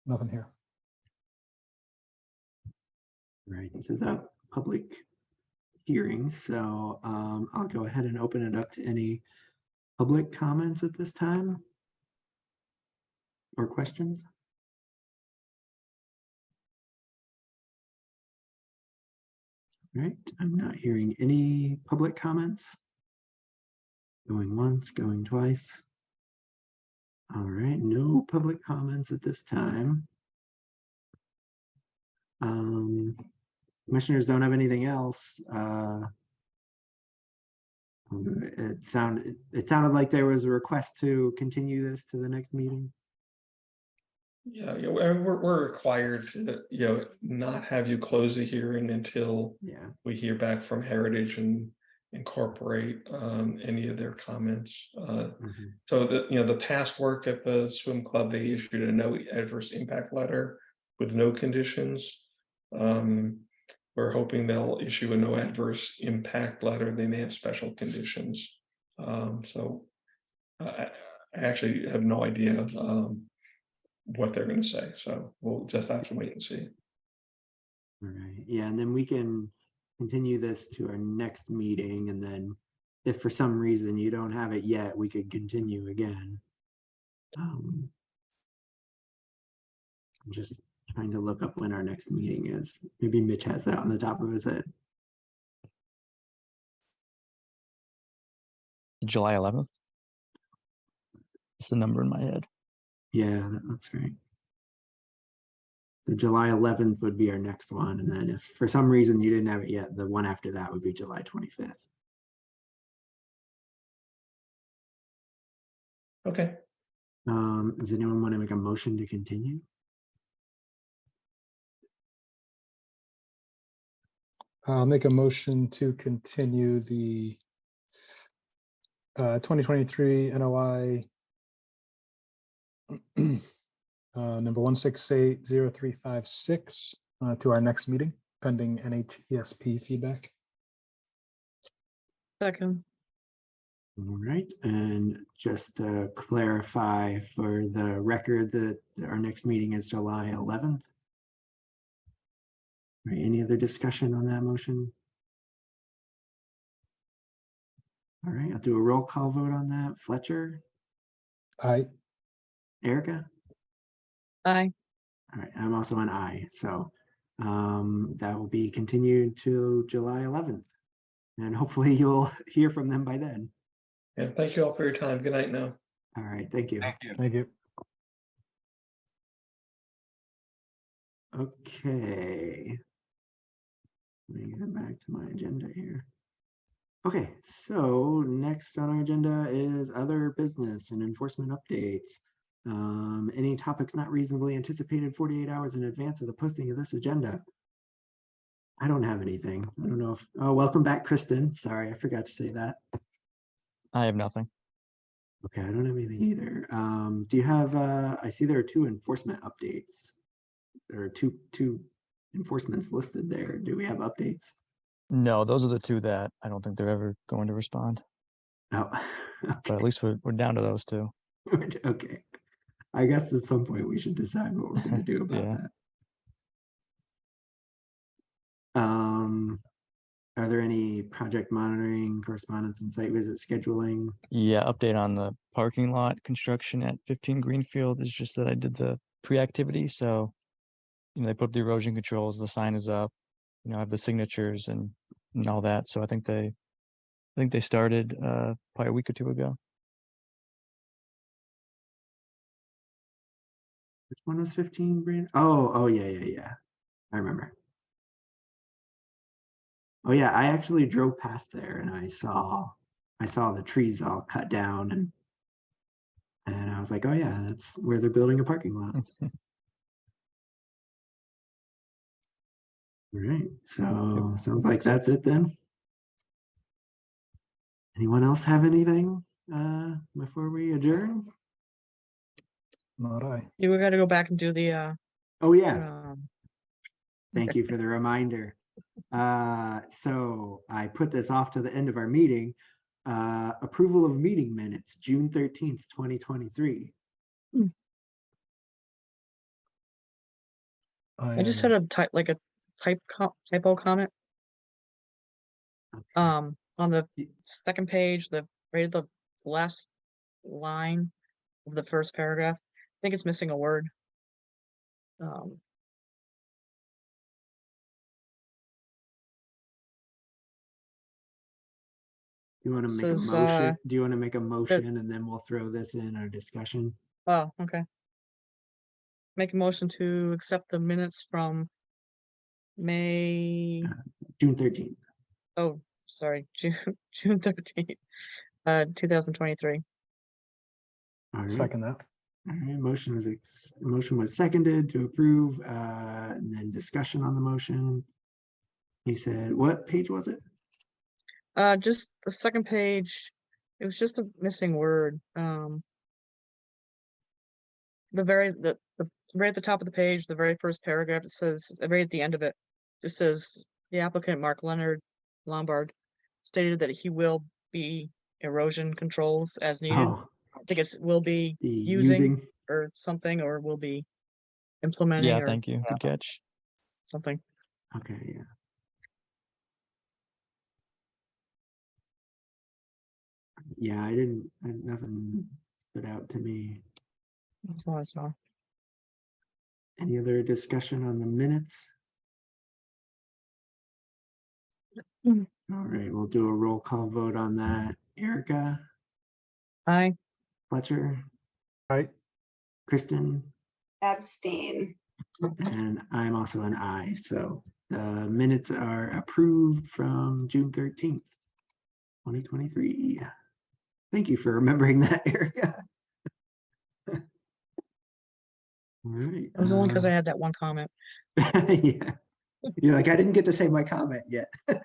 Nothing here. Right, this is a public hearing, so I'll go ahead and open it up to any public comments at this time or questions. All right, I'm not hearing any public comments. Going once, going twice. All right, no public comments at this time. Commissioners don't have anything else. It sounded like there was a request to continue this to the next meeting. Yeah, we're required to not have you close the hearing until we hear back from Heritage and incorporate any of their comments. So the past work at the swim club, they issued a no adverse impact letter with no conditions. we're hoping they'll issue a no adverse impact letter. They may have special conditions. So I actually have no idea what they're going to say. So we'll just have to wait and see. All right, yeah, and then we can continue this to our next meeting, and then if for some reason you don't have it yet, we could continue again. I'm just trying to look up when our next meeting is. Maybe Mitch has that on the top of his head. July 11th. It's the number in my head. Yeah, that looks right. So July 11th would be our next one, and then if for some reason you didn't have it yet, the one after that would be July 25th. Okay. Does anyone want to make a motion to continue? I'll make a motion to continue the 2023 NOI number 1680356 to our next meeting pending NHESP feedback. Second. All right, and just to clarify for the record that our next meeting is July 11th. All right, any other discussion on that motion? All right, I'll do a roll call vote on that. Fletcher, Aye. Erica? Aye. All right, I'm also an aye, so that will be continued to July 11th. And hopefully you'll hear from them by then. And thank you all for your time. Good night now. All right, thank you. Thank you. Thank you. Okay. Let me get back to my agenda here. Okay, so next on our agenda is other business and enforcement updates. Any topics not reasonably anticipated 48 hours in advance of the posting of this agenda? I don't have anything. I don't know if, oh, welcome back, Kristen. Sorry, I forgot to say that. I have nothing. Okay, I don't have anything either. Do you have, I see there are two enforcement updates. There are two enforcements listed there. Do we have updates? No, those are the two that I don't think they're ever going to respond. Oh, But okay. at least we're down to those two. Okay. I guess at some point we should decide what we're going to do about Yeah. that. Are there any project monitoring, correspondence, and site visit scheduling? Yeah, update on the parking lot construction at 15 Greenfield is just that I did the pre-activity. So, they put up the erosion controls, the sign is up, I have the signatures and all that. So I think they started probably a week or two ago. Which one was 15 Brand? Oh, yeah. I remember. Oh yeah, I actually drove past there and I saw the trees all cut down and I was like, oh yeah, that's where they're building a parking lot. All right, so sounds like that's it then. Anyone else have anything before we adjourn? Not I. You got to go back and do the Oh yeah, um, thank you for the reminder. So I put this off to the end of our meeting. Approval of meeting minutes, June 13th, 2023. I just had a typo comment. Okay. On the second page, right at the last line of the first paragraph, I think it's missing a word. You want to make a Says, motion? Do you want to make a motion and then we'll throw this in our discussion? Oh, okay. Make a motion to accept the minutes from May, June 13th. oh, sorry, June 13th, 2023. All right. Second that. All right. Motion was seconded to approve, and then discussion on the motion. He said, what page was it? Just the second page, it was just a missing word. The right at the top of the page, the very first paragraph, it says, right at the end of it, just says the applicant, Mark Leonard Lombard, stated that he will be erosion controls as needed. Oh, I think will be the using or something, or will be implementing Yeah, or thank you. Good catch. something. Okay, yeah. Yeah, nothing stood out to me. That's all I saw. Any other discussion on the minutes? Mm. All right, we'll do a roll call vote on that. Erica, Aye. Fletcher, Right, Kristen, Abstain. and I'm also an aye. So the minutes are approved from June 13th, 2023. Thank you for remembering that, Erica. All right. It was only because I had that one comment. Yeah. You're like, I didn't get to say my comment yet. All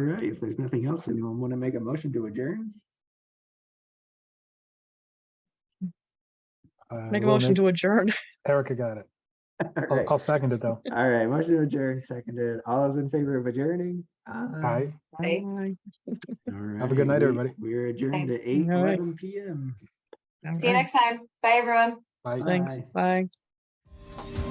right, if there's nothing else, anyone want to make a motion to adjourn? Make a we'll motion to adjourn. Erica got it. All right. I'll second it though. All right, motion to adjourn, seconded. All those in favor of adjourning? Aye. Aye. Aye. All Have a good night, we- everybody. We're adjourned at All right. 8:11 p.m. All See you right. next time. Bye, everyone. Bye. Thanks. Bye. Bye.